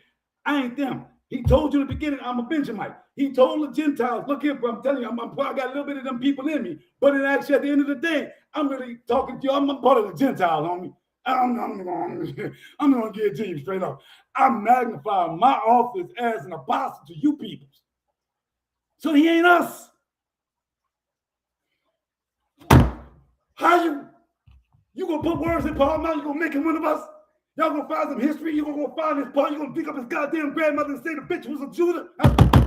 I ain't them. He told you in the beginning, I'm a Benjamite. He told the Gentiles, look here, bro, I'm telling you, I got a little bit of them people in me. But in actually, at the end of the day, I'm really talking to you. I'm a part of the Gentiles, homie. I'm going to give it to you straight up. I magnify my office as an apostle to you people. So he ain't us. How you gonna put words in Paul's mouth? You gonna make him one of us? Y'all gonna find some history? You gonna find this Paul? You gonna pick up his goddamn grandmother and say the bitch was a Judah?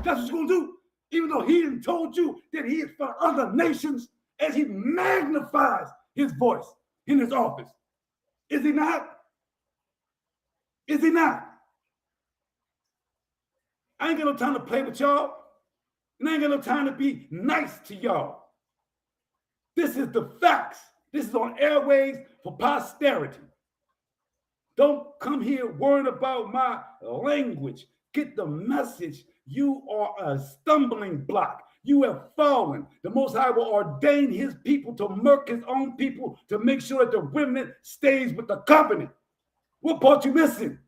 That's what you gonna do? Even though he didn't told you that he is for other nations, as he magnifies his voice in his office. Is he not? Is he not? I ain't got no time to play with y'all. And I ain't got no time to be nice to y'all. This is the facts. This is on airways for posterity. Don't come here worried about my language. Get the message. You are a stumbling block. You have fallen. The Most High will ordain his people to murk his own people to make sure that the remnant stays with the covenant. What part you missing?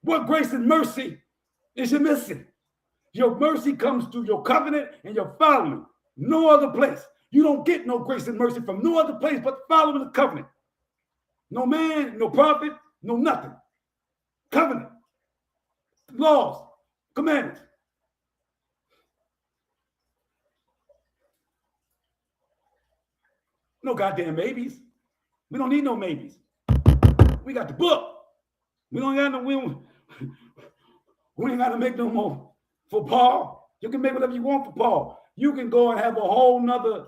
What grace and mercy is you missing? Your mercy comes through your covenant and your following. No other place. You don't get no grace and mercy from no other place but following the covenant. No man, no prophet, no nothing. Covenant, laws, commandments. No goddamn maybes. We don't need no maybes. We got the book. We don't got no, we ain't got to make no more for Paul. You can make whatever you want for Paul. You can go and have a whole nother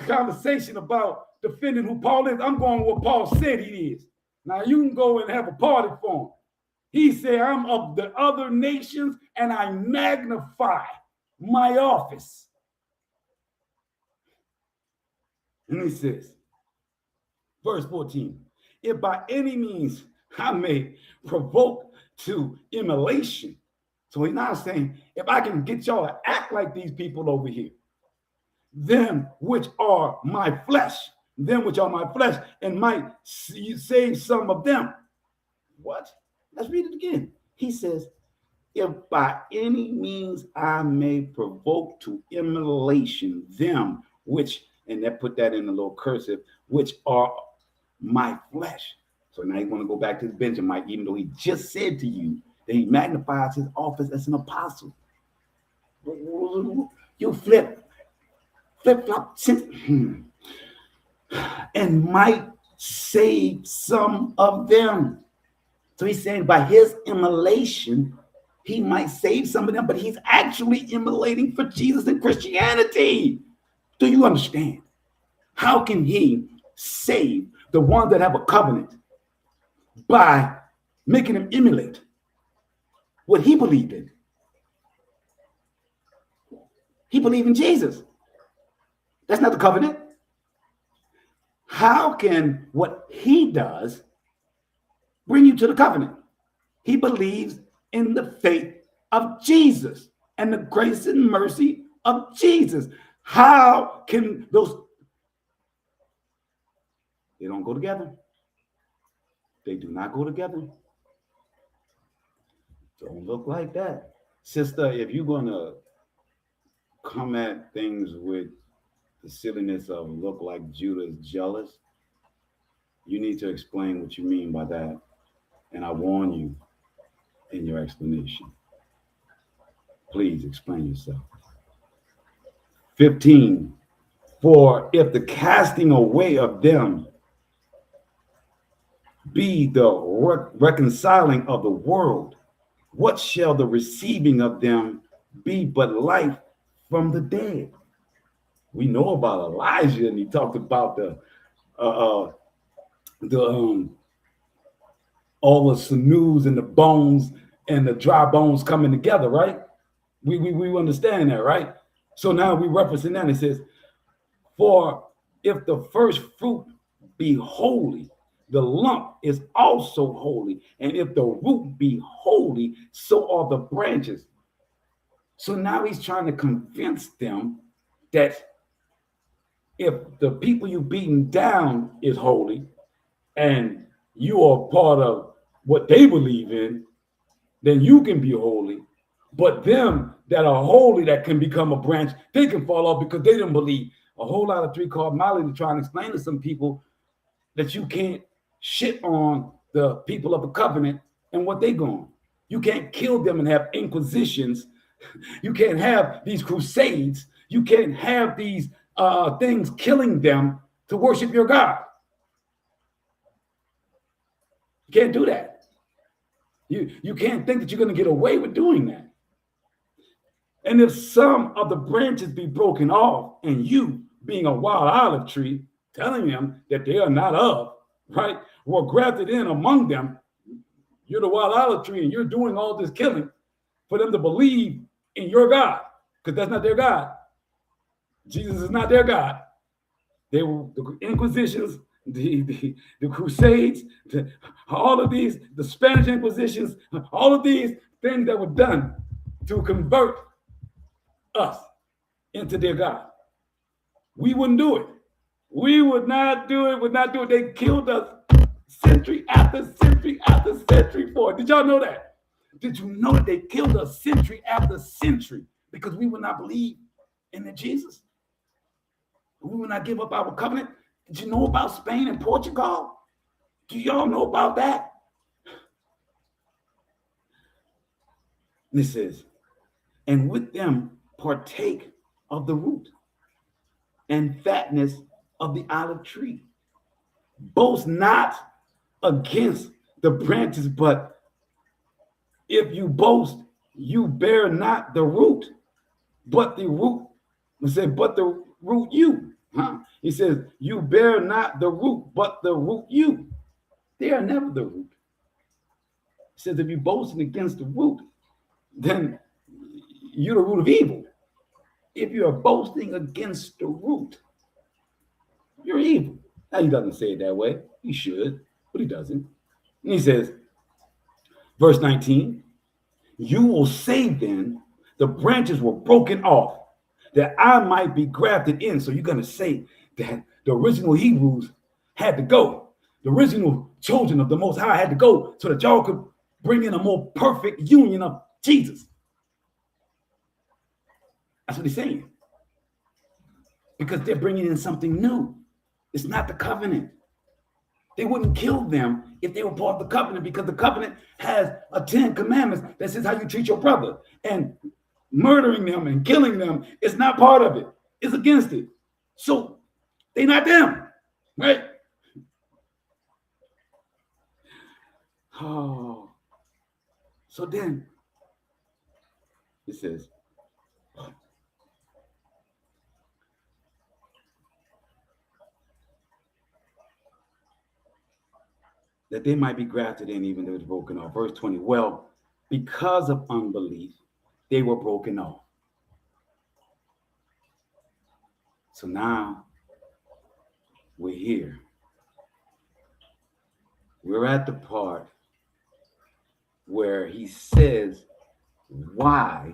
conversation about defending who Paul is. I'm going with what Paul said he is. Now you can go and have a party for him. He said, I'm of the other nations and I magnify my office. And he says, verse 14, if by any means I may provoke to immolation. So he's now saying, if I can get y'all to act like these people over here, them which are my flesh, and might save some of them. What? Let's read it again. He says, if by any means I may provoke to immolation them which, and that put that in a little cursive, which are my flesh. So now you want to go back to the Benjamite, even though he just said to you that he magnifies his office as an apostle. You flip-flop, and might save some of them. So he's saying by his immolation, he might save some of them, but he's actually immolating for Jesus and Christianity. Do you understand? How can he save the ones that have a covenant by making them emulate what he believed in? He believed in Jesus. That's not the covenant. How can what he does bring you to the covenant? He believes in the faith of Jesus and the grace and mercy of Jesus. How can those? They don't go together. They do not go together. Don't look like that. Sister, if you're going to come at things with the silliness of look like Judah is jealous, you need to explain what you mean by that. And I warn you in your explanation. Please explain yourself. 15, for if the casting away of them be the reconciling of the world, what shall the receiving of them be but life from the dead? We know about Elijah, and he talked about all the sinews and the bones and the dry bones coming together, right? We understand that, right? So now we referencing that. It says, for if the first fruit be holy, the lump is also holy. And if the root be holy, so are the branches. So now he's trying to convince them that if the people you beaten down is holy and you are part of what they believe in, then you can be holy. But them that are holy that can become a branch, they can fall off because they didn't believe. A whole lot of three-card Molly to try and explain to some people that you can't shit on the people of the covenant and what they going. You can't kill them and have inquisitions. You can't have these crusades. You can't have these things killing them to worship your God. You can't do that. You can't think that you're going to get away with doing that. And if some of the branches be broken off, and you, being a wild olive tree, telling them that they are not of, right, were grafted in among them, you're the wild olive tree, and you're doing all this killing for them to believe in your God, because that's not their God. Jesus is not their God. They were the Inquisitions, the Crusades, all of these, the Spanish Inquisitions, all of these things that were done to convert us. into their God. We wouldn't do it. We would not do it, would not do it. They killed us century after century after century for it. Did y'all know that? Did you know that they killed us century after century because we would not believe in the Jesus? We would not give up our covenant. Did you know about Spain and Portugal? Do y'all know about that? And it says, and with them partake of the root and fatness of the olive tree. Boast not against the branches, but if you boast, you bear not the root, but the root. It said, but the root you. He says, you bear not the root, but the root you. They are never the root. He says, if you're boasting against the root, then you're the root of evil. If you're boasting against the root, you're evil. Now, he doesn't say it that way. He should, but he doesn't. And he says, verse 19, you will say then, the branches were broken off, that I might be grafted in. So you're going to say that the original Hebrews had to go. The original children of the Most High had to go so that y'all could bring in a more perfect union of Jesus. That's what he's saying. Because they're bringing in something new. It's not the covenant. They wouldn't kill them if they were part of the covenant, because the covenant has a 10 commandments that says how you treat your brother. And murdering them and killing them is not part of it. It's against it. So they're not them, right? Oh, so then it says, that they might be grafted in even though it was broken off. Verse 20, well, because of unbelief, they were broken off. So now we're here. We're at the part where he says why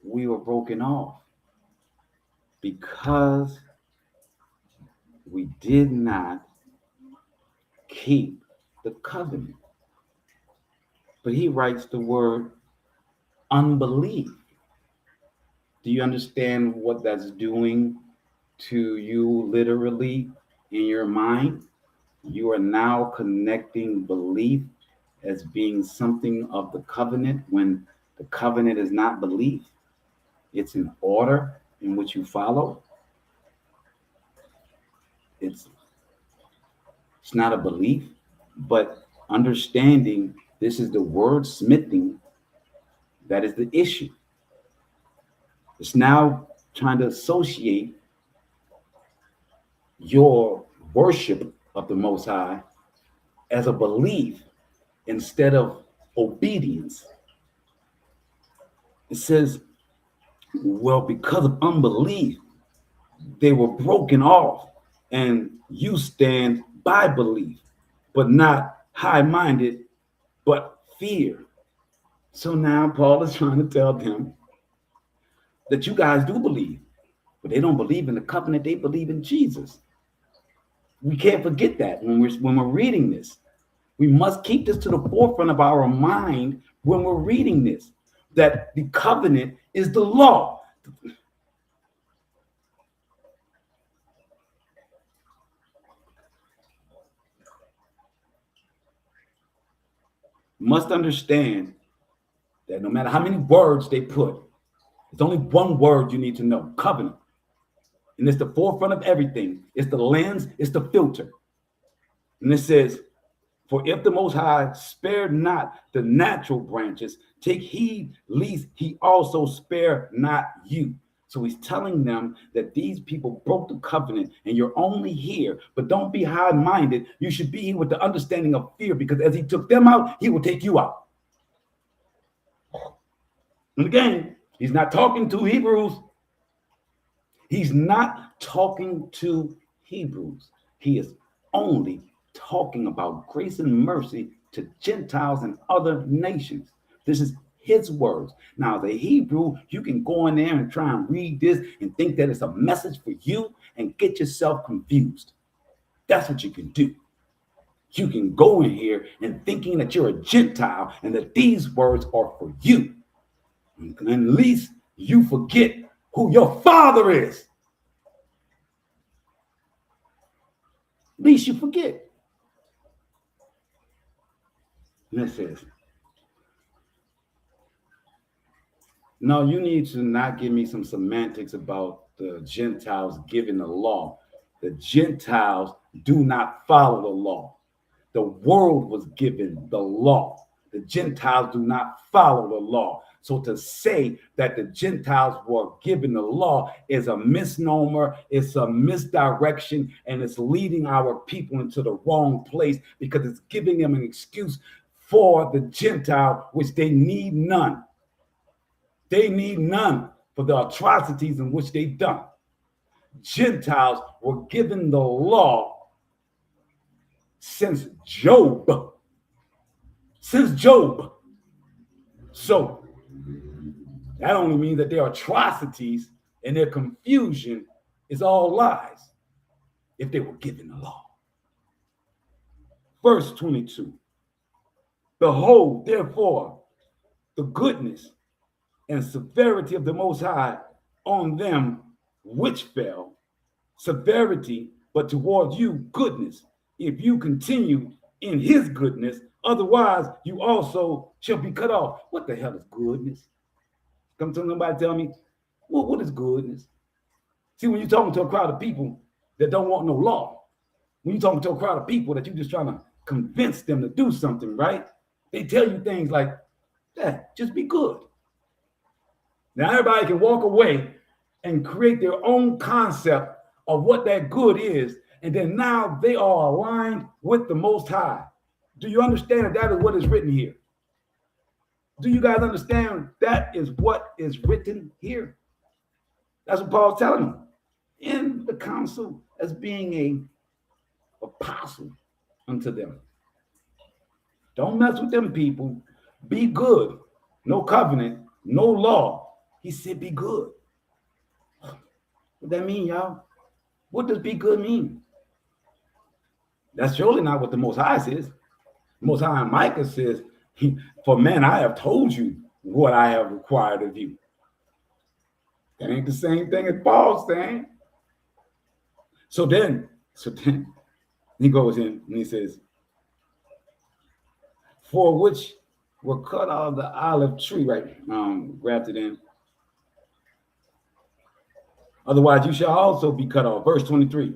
we were broken off. Because we did not keep the covenant. But he writes the word unbelief. Do you understand what that's doing to you literally in your mind? You are now connecting belief as being something of the covenant when the covenant is not belief. It's an order in which you follow. It's not a belief, but understanding this is the wordsmithing that is the issue. It's now trying to associate your worship of the Most High as a belief instead of obedience. It says, well, because of unbelief, they were broken off, and you stand by belief, but not high-minded, but fear. So now Paul is trying to tell them that you guys do believe, but they don't believe in the covenant, they believe in Jesus. We can't forget that when we're reading this. We must keep this to the forefront of our mind when we're reading this, that the covenant is the law. You must understand that no matter how many words they put, there's only one word you need to know: covenant. And it's the forefront of everything. It's the lens, it's the filter. And it says, for if the Most High spared not the natural branches, take heed lest he also spare not you. So he's telling them that these people broke the covenant and you're only here, but don't be high-minded. You should be here with the understanding of fear, because as he took them out, he will take you out. And again, he's not talking to Hebrews. He's not talking to Hebrews. He is only talking about grace and mercy to Gentiles and other nations. This is his words. Now, the Hebrew, you can go in there and try and read this and think that it's a message for you and get yourself confused. That's what you can do. You can go in here and thinking that you're a Gentile and that these words are for you. And at least you forget who your father is. At least you forget. And it says, no, you need to not give me some semantics about the Gentiles giving the law. The Gentiles do not follow the law. The world was given the law. The Gentiles do not follow the law. So to say that the Gentiles were given the law is a misnomer, it's a misdirection, and it's leading our people into the wrong place because it's giving them an excuse for the Gentile, which they need none. They need none for the atrocities in which they've done. Gentiles were given the law since Job. Since Job. So that only means that their atrocities and their confusion is all lies if they were given the law. Verse 22. Behold, therefore, the goodness and severity of the Most High on them which fell, severity, but toward you goodness, if you continue in his goodness, otherwise you also shall be cut off. What the hell is goodness? Come to somebody tell me, well, what is goodness? See, when you're talking to a crowd of people that don't want no law, when you're talking to a crowd of people that you're just trying to convince them to do something, right? They tell you things like, yeah, just be good. Now, everybody can walk away and create their own concept of what that good is, and then now they are aligned with the Most High. Do you understand that that is what is written here? Do you guys understand that is what is written here? That's what Paul's telling them in the council as being a apostle unto them. Don't mess with them people. Be good. No covenant, no law. He said, be good. What that mean, y'all? What does be good mean? That's surely not what the Most High says. The Most High in Micah says, for man, I have told you what I have required of you. That ain't the same thing as Paul's saying. So then he goes in and he says, for which were cut out of the olive tree, right? Grafted in. Otherwise, you shall also be cut off. Verse 23.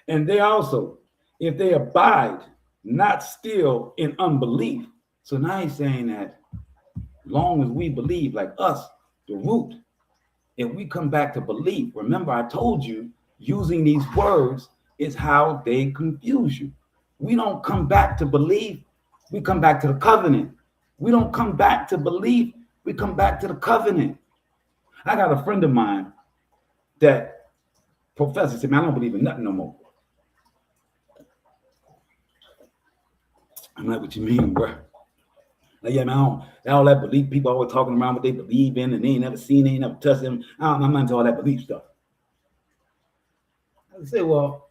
And they also, if they abide not still in unbelief. So now he's saying that long as we believe, like us, the root, if we come back to belief, remember I told you using these words is how they confuse you. We don't come back to belief, we come back to the covenant. We don't come back to belief, we come back to the covenant. I got a friend of mine that professor said, man, I don't believe in nothing no more. I'm like, what you mean, bro? Like, yeah, man, all that belief, people always talking around what they believe in and they ain't never seen, they ain't never touched them. I'm not into all that belief stuff. I say, well,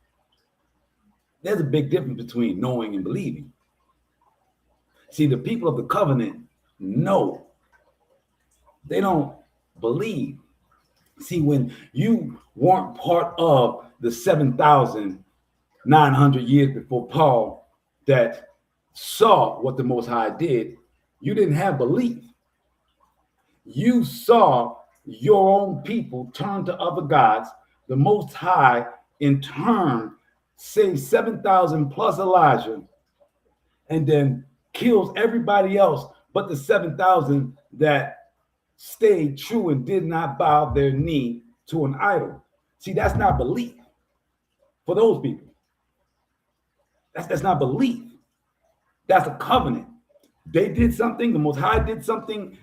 there's a big difference between knowing and believing. See, the people of the covenant know. They don't believe. See, when you weren't part of the 7,900 years before Paul that saw what the Most High did, you didn't have belief. You saw your own people turn to other gods. The Most High, in turn, saved 7,000 plus Elijah, and then kills everybody else but the 7,000 that stayed true and did not bow their knee to an idol. See, that's not belief for those people. That's not belief. That's a covenant. They did something. The Most High did something.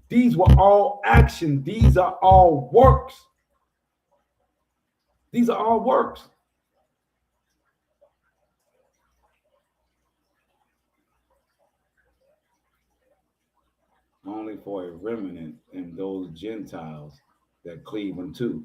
These were all action. These are all works. These are all works. only for a remnant and those Gentiles that cleave unto.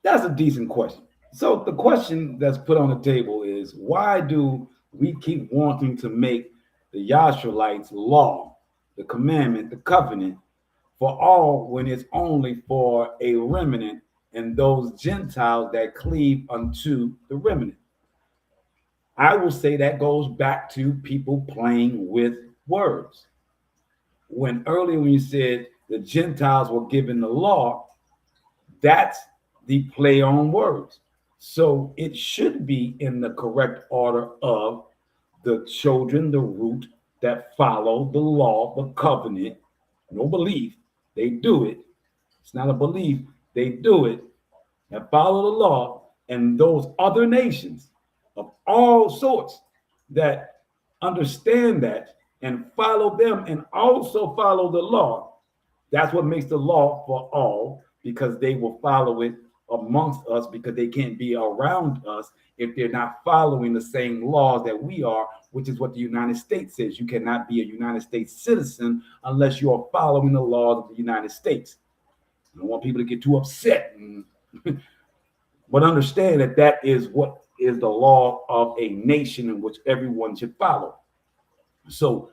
That's a decent question. So the question that's put on the table is, why do we keep wanting to make the Yasharites law, the commandment, the covenant for all when it's only for a remnant and those Gentiles that cleave unto the remnant? I will say that goes back to people playing with words. When earlier when you said the Gentiles were given the law, that's the play on words. So it should be in the correct order of the children, the root that follow the law, the covenant, no belief. They do it. It's not a belief. They do it and follow the law. And those other nations of all sorts that understand that and follow them and also follow the law, that's what makes the law for all, because they will follow it amongst us, because they can't be around us if they're not following the same laws that we are, which is what the United States says. You cannot be a United States citizen unless you are following the laws of the United States. I don't want people to get too upset, but understand that that is what is the law of a nation in which everyone should follow. So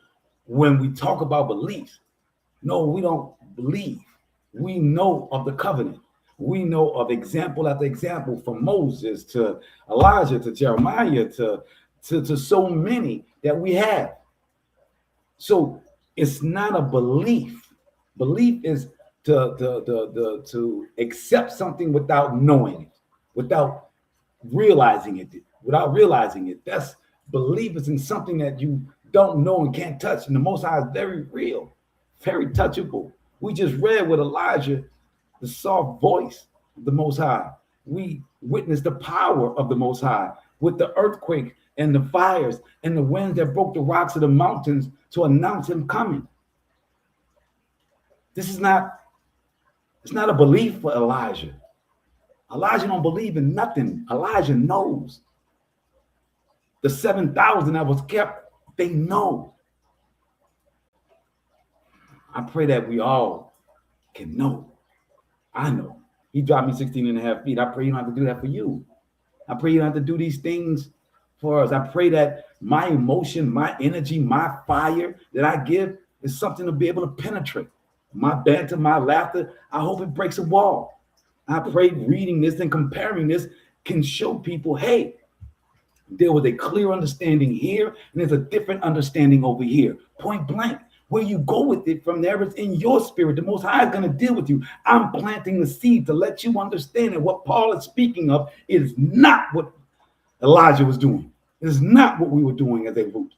when we talk about belief, no, we don't believe. We know of the covenant. We know of example after example, from Moses to Elijah to Jeremiah to so many that we have. So it's not a belief. Belief is to accept something without knowing it, without realizing it. That's belief is in something that you don't know and can't touch. And the Most High is very real, very touchable. We just read with Elijah, the soft voice of the Most High. We witnessed the power of the Most High with the earthquake and the fires and the winds that broke the rocks of the mountains to announce him coming. It's not a belief for Elijah. Elijah don't believe in nothing. Elijah knows. The 7,000 that was kept, they know. I pray that we all can know. I know. He dropped me 16 and a half feet. I pray you don't have to do that for you. I pray you don't have to do these things for us. I pray that my emotion, my energy, my fire that I give is something to be able to penetrate. My banter, my laughter, I hope it breaks a wall. I pray reading this and comparing this can show people, hey, there was a clear understanding here, and there's a different understanding over here. Point blank. Where you go with it from there is in your spirit. The Most High is going to deal with you. I'm planting the seed to let you understand that what Paul is speaking of is not what Elijah was doing. It is not what we were doing as a root.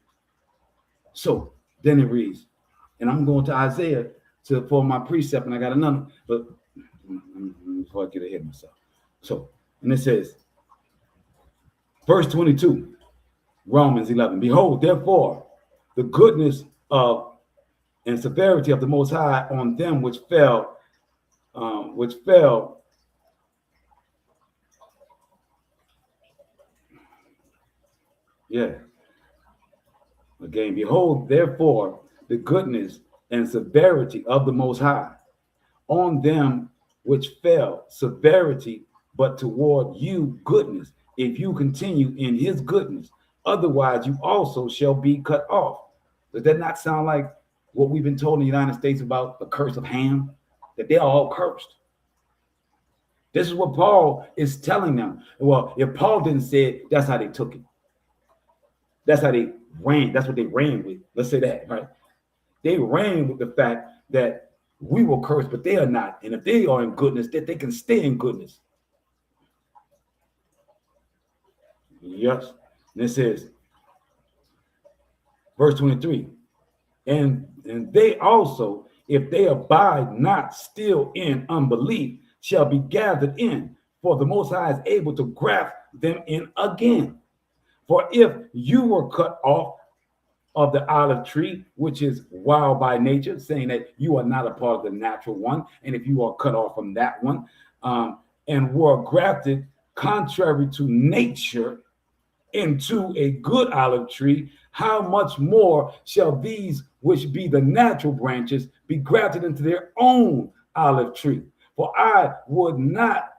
So then it reads, and I'm going to Isaiah for my precept, and I got another, but before I get ahead of myself. So, and it says, verse 22, Romans 11, behold, therefore, the goodness of and severity of the Most High on them which fell. Yeah. Again, behold, therefore, the goodness and severity of the Most High on them which fell, severity, but toward you goodness, if you continue in his goodness. Otherwise, you also shall be cut off. Does that not sound like what we've been told in the United States about the curse of Ham? That they're all cursed. This is what Paul is telling them. Well, if Paul didn't say it, that's how they took it. That's how they ran. That's what they ran with. Let's say that, right? They ran with the fact that we were cursed, but they are not. And if they are in goodness, that they can stay in goodness. Yes. And it says, verse 23, and they also, if they abide not still in unbelief, shall be gathered in, for the Most High is able to graft them in again. For if you were cut off of the olive tree, which is wild by nature, saying that you are not a part of the natural one, and if you are cut off from that one, and were grafted contrary to nature, into a good olive tree, how much more shall these which be the natural branches be grafted into their own olive tree? For I would not,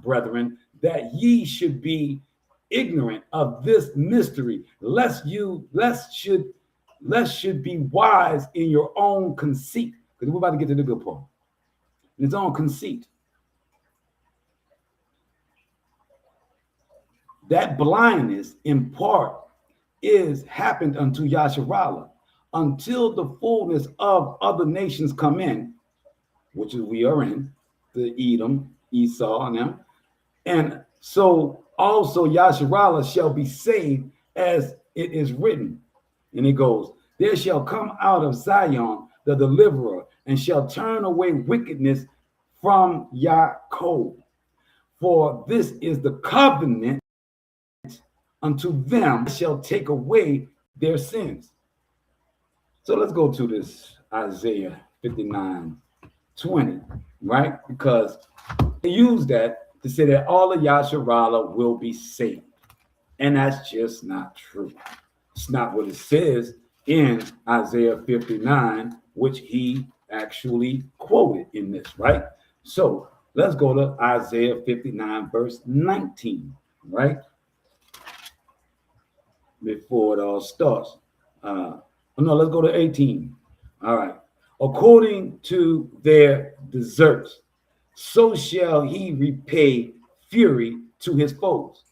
brethren, that ye should be ignorant of this mystery, lest should be wise in your own conceit. Because we're about to get to the good part. In his own conceit. That blindness in part is happened unto Yasharallah until the fullness of other nations come in, which is we are in, the Edom, Esau, and them. And so also Yasharallah shall be saved, as it is written. And it goes, there shall come out of Zion the deliverer, and shall turn away wickedness from Yaakov. For this is the covenant unto them, shall take away their sins. So let's go to this Isaiah 59:20, right? Because they use that to say that all of Yasharallah will be saved. And that's just not true. It's not what it says in Isaiah 59, which he actually quoted in this, right? So let's go to Isaiah 59, verse 19, right? Before it all starts. Let's go to 18. All right. According to their deserts, so shall he repay fury to his foes.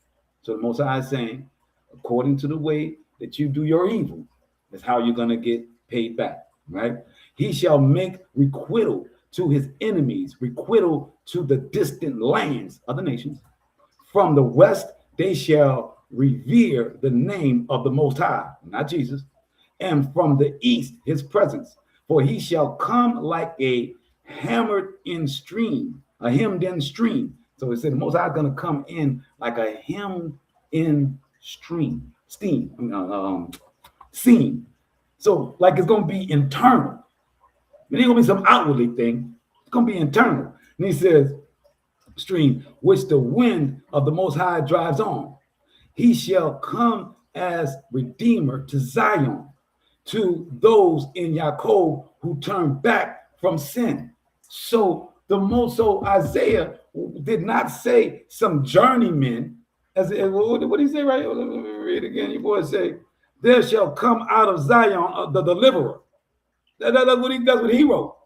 So the Most High is saying, according to the way that you do your evil, that's how you're going to get paid back, right? He shall make requital to his enemies, requital to the distant lands of the nations. From the west, they shall revere the name of the Most High, not Jesus, and from the east, his presence. For he shall come like a hammered in stream, a hemmed in stream. So it said the Most High is going to come in like a hemmed in stream, seam. So like it's going to be internal. It ain't going to be some outwardly thing. It's going to be internal. And he says, stream, which the wind of the Most High drives on. He shall come as redeemer to Zion, to those in Yaakov who turn back from sin. So Isaiah did not say some journeymen. What did he say right here? Let me read it again. Your boy say, there shall come out of Zion the deliverer. That's what he wrote.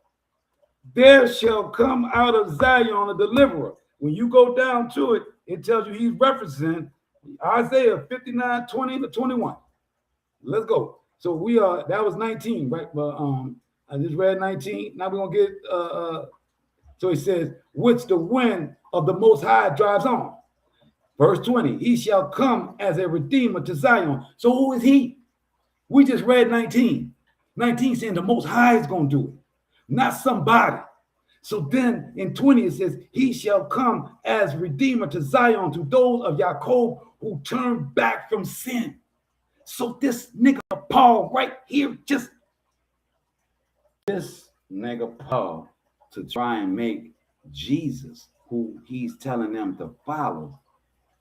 There shall come out of Zion a deliverer. When you go down to it, it tells you he's referencing Isaiah 59:20-21. Let's go. So that was 19, right? But I just read 19. Now we're gonna get so he says, which the wind of the Most High drives on. Verse 20, he shall come as a redeemer to Zion. So who is he? We just read 19. 19 saying the Most High is gonna do it, not somebody. So then in 20 it says, he shall come as redeemer to Zion, to those of Yaakov who turn back from sin. So this nigga Paul right here, just this nigga Paul, to try and make Jesus, who he's telling them to follow,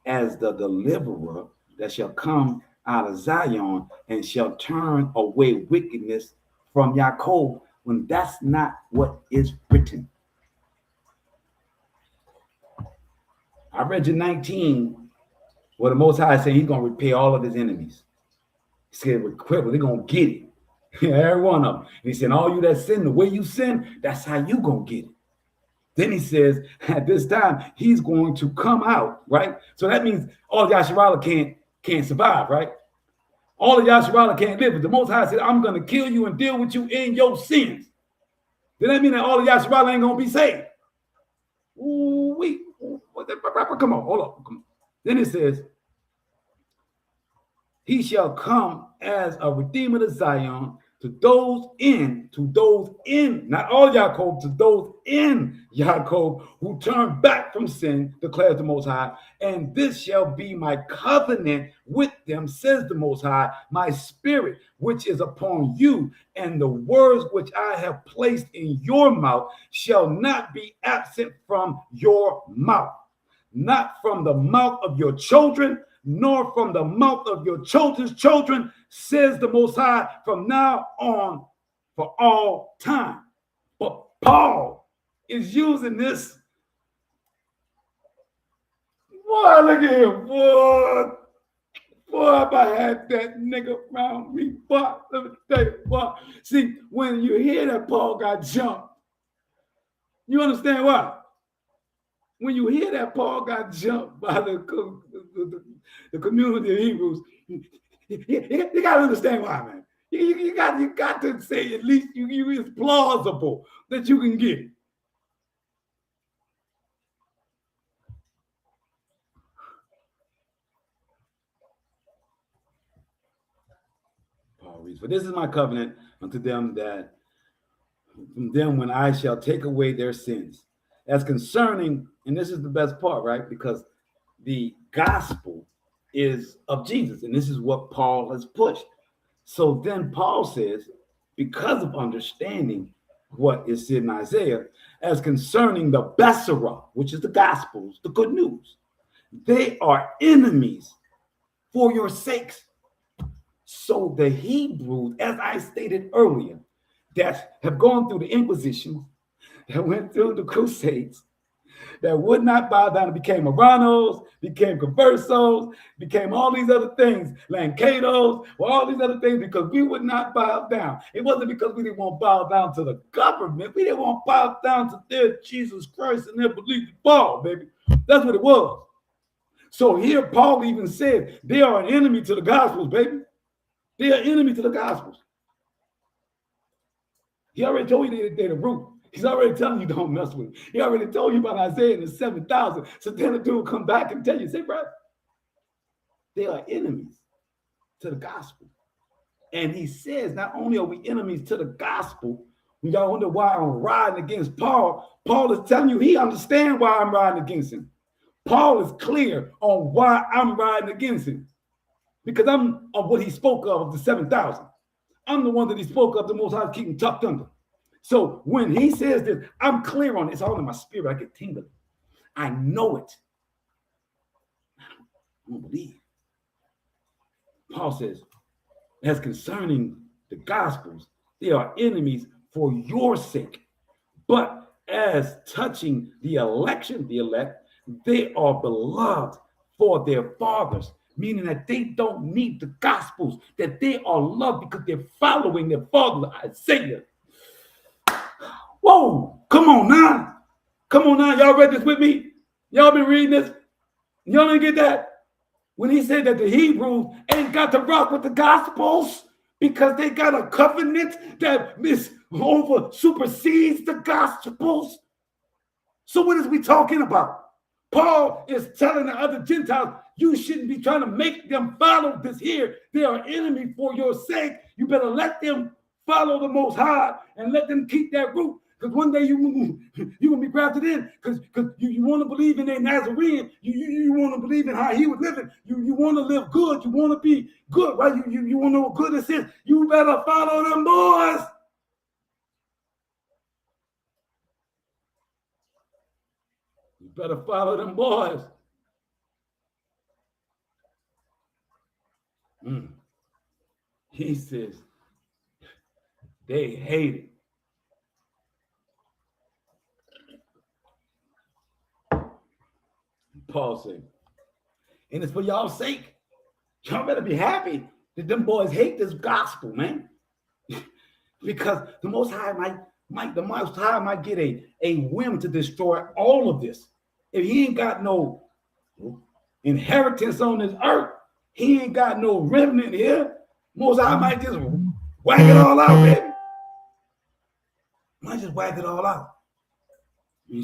as the deliverer that shall come out of Zion and shall turn away wickedness from Yaakov, when that's not what is written. I read you 19, where the Most High said he's going to repay all of his enemies. He said, with quiver, they're going to get it. Every one of them. And he said, all you that sin, the way you sin, that's how you going to get it. Then he says, at this time, he's going to come out, right? So that means all Yasharallah can't survive, right? All of Yasharallah can't live. But the Most High said, I'm going to kill you and deal with you in your sins. Does that mean that all of Yasharallah ain't going to be saved? Ooh, come on, hold on. Come on. Then it says, he shall come as a redeemer to Zion, to those in, not all Yaakov, to those in Yaakov who turn back from sin, declares the Most High. And this shall be my covenant with them, says the Most High, my spirit, which is upon you, and the words which I have placed in your mouth shall not be absent from your mouth, not from the mouth of your children, nor from the mouth of your children's children, says the Most High, from now on for all time. But Paul is using this. Boy, look at him, boy. Boy, if I had that nigga around me, boy, let me tell you, boy. See, when you hear that Paul got jumped, you understand why? When you hear that Paul got jumped by the community of Hebrews, you got to understand why, man. You got to say at least it's plausible that you can get it. Paul reads, "For this is my covenant unto them that from them when I shall take away their sins. As concerning," and this is the best part, right? Because the gospel is of Jesus, and this is what Paul has pushed. So then Paul says, because of understanding what is said in Isaiah, as concerning the Besserah, which is the gospels, the good news, they are enemies for your sakes. So the Hebrews, as I stated earlier, that have gone through the Inquisition, that went through the Crusades, that would not bow down, became Aranos, became Conversos, became all these other things, Lancados, all these other things, because we would not bow down. It wasn't because we didn't want to bow down to the government. We didn't want to bow down to their Jesus Christ and their belief in Paul, baby. That's what it was. So here Paul even said they are an enemy to the Gospels, baby. They are enemy to the Gospels. He already told you they're the root. He's already telling you don't mess with it. He already told you about Isaiah and the 7,000. So then the dude will come back and tell you, say, bro, they are enemies to the gospel. And he says, not only are we enemies to the gospel, we all wonder why I'm riding against Paul. Paul is telling you he understands why I'm riding against him. Paul is clear on why I'm riding against him. Because I'm of what he spoke of the 7,000. I'm the one that he spoke of, the Most High keeping tucked under. So when he says this, I'm clear on it. It's all in my spirit. I get tingling. I know it. I don't believe. Paul says, as concerning the gospels, they are enemies for your sake. But as touching the election, the elect, they are beloved for their fathers. Meaning that they don't need the gospels, that they are loved because they're following their father, Isaiah. Whoa, come on now. Come on now. Y'all read this with me? Y'all been reading this? Y'all didn't get that? When he said that the Hebrews ain't got to rock with the gospels because they got a covenant that supersedes the gospels. So what is we talking about? Paul is telling the other Gentiles, you shouldn't be trying to make them follow this here. They are enemy for your sake. You better let them follow the Most High and let them keep that root. Because one day you're going to be grafted in because you want to believe in a Nazarene. You want to believe in how he was living. You want to live good. You want to be good, right? You want to know what goodness is. You better follow them boys. You better follow them boys. He says, they hate it. Paul said, and it's for y'all's sake. Y'all better be happy that them boys hate this gospel, man. Because the Most High might get a whim to destroy all of this. If he ain't got no inheritance on this earth, he ain't got no remnant here. Most High might just whack it all out, baby. Might just whack it all out. He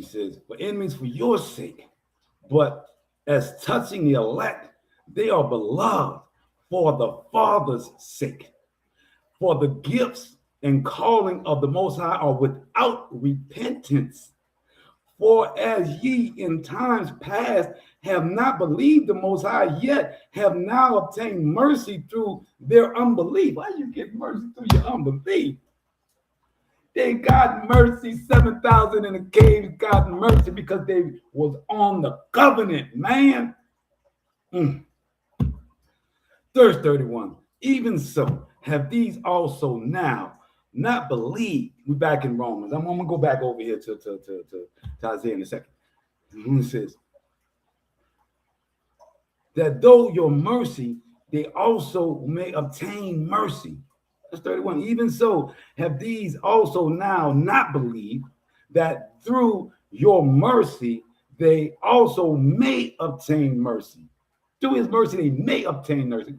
says, for enemies for your sake, but as touching the elect, they are beloved for the Father's sake. For the gifts and calling of the Most High are without repentance. For as ye in times past have not believed the Most High, yet have now obtained mercy through their unbelief. Why you get mercy through your unbelief? They got mercy. 7,000 in the cave got mercy because they was on the covenant, man. Verse 31. Even so, have these also now not believed. We're back in Romans. I'm going to go back over here to Isaiah in a second. It says that though your mercy, they also may obtain mercy. That's 31. Even so, have these also now not believed that through your mercy, they also may obtain mercy. Through his mercy, they may obtain mercy.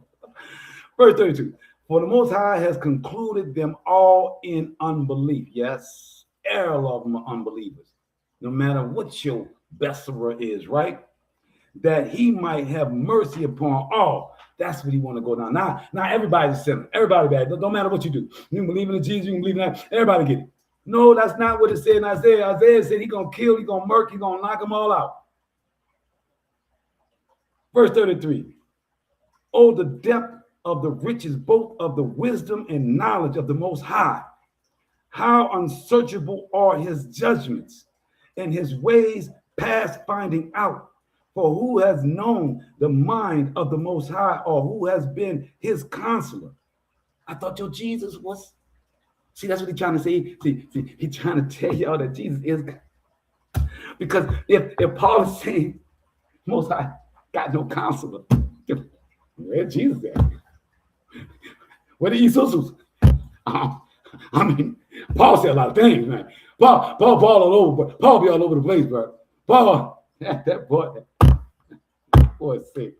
Verse 32. For the Most High has concluded them all in unbelief. Yes, all of them are unbelievers. No matter what your Bessera is, right? That he might have mercy upon all. That's what he want to go down. Now everybody's a sinner. Everybody bad. Don't matter what you do. You can believe in Jesus, you can believe in that. Everybody get it. No, that's not what it said in Isaiah. Isaiah said he's going to kill, he's going to murk, he's going to knock them all out. Verse 33. Oh, the depth of the riches, both of the wisdom and knowledge of the Most High. How unsearchable are his judgments and his ways past finding out. For who has known the mind of the Most High, or who has been his counselor? I thought your Jesus was. See, that's what he's trying to say. See, he's trying to tell y'all that Jesus is God. Because if Paul is saying Most High got no counselor, where's Jesus at? Where the Isusus? I mean, Paul said a lot of things, man. Paul all over. Paul be all over the place, bro. Paul, that boy. Boy, sick.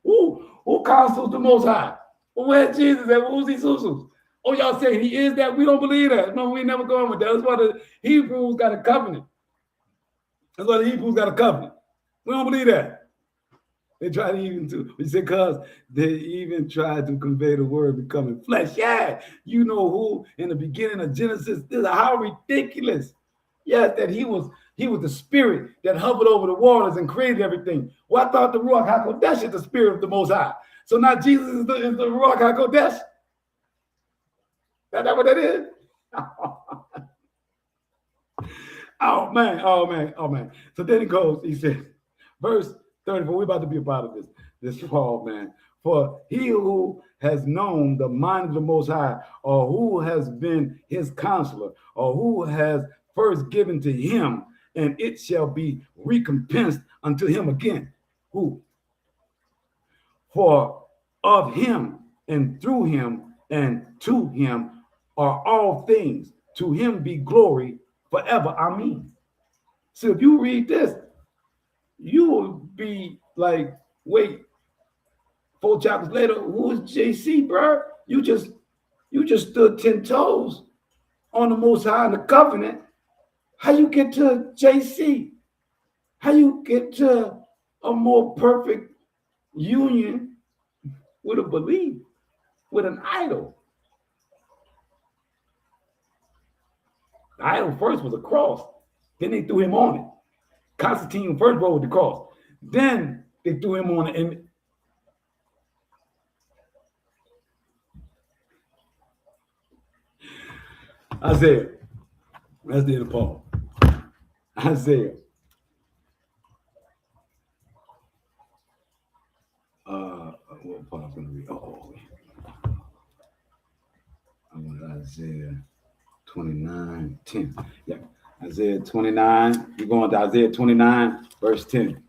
Who counsels the Most High? Where's Jesus at? Who's these Isusus? Oh, y'all saying he is that? We don't believe that. No, we ain't never going with that. That's why the Hebrews got a covenant. That's why the Hebrews got a covenant. We don't believe that. They try to even to, we say, because they even tried to convey the word becoming flesh. Yeah, you know who in the beginning of Genesis, this is how ridiculous. Yes, that he was the spirit that hovered over the waters and created everything. Well, I thought the Ruach HaKodesh is the spirit of the Most High. So now Jesus is the Ruach HaKodesh. That what that is? Oh man. So then it goes, he said, verse 34, we're about to be a part of this Paul, man. For he who has known the mind of the Most High, or who has been his counselor, or who has first given to him, and it shall be recompensed unto him again. Who? For of him and through him and to him are all things. To him be glory forever. Amen. So if you read this, you will be like, wait, 4 chapters later, who is JC, bro? You just stood 10 toes on the Most High in the covenant. How you get to JC? How you get to a more perfect union with a belief, with an idol? The idol first was a cross. Then they threw him on it. Constantine first rode the cross. Then they threw him on it. And Isaiah. That's the end of Paul. Isaiah. What part I'm going to read? I want Isaiah 29:10. Yeah. Isaiah 29. We're going to Isaiah 29, verse 10.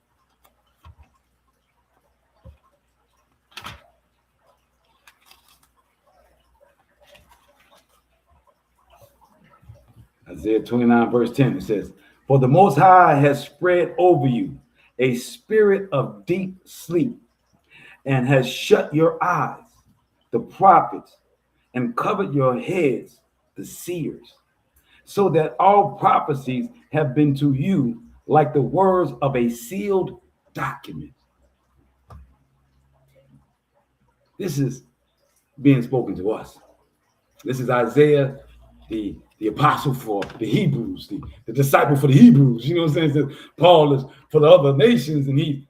Isaiah 29, verse 10, it says, for the Most High has spread over you a spirit of deep sleep, and has shut your eyes, the prophets, and covered your heads, the seers, so that all prophecies have been to you like the words of a sealed document. This is being spoken to us. This is Isaiah, the apostle for the Hebrews, the disciple for the Hebrews. You know what I'm saying? So Paul is for the other nations, and he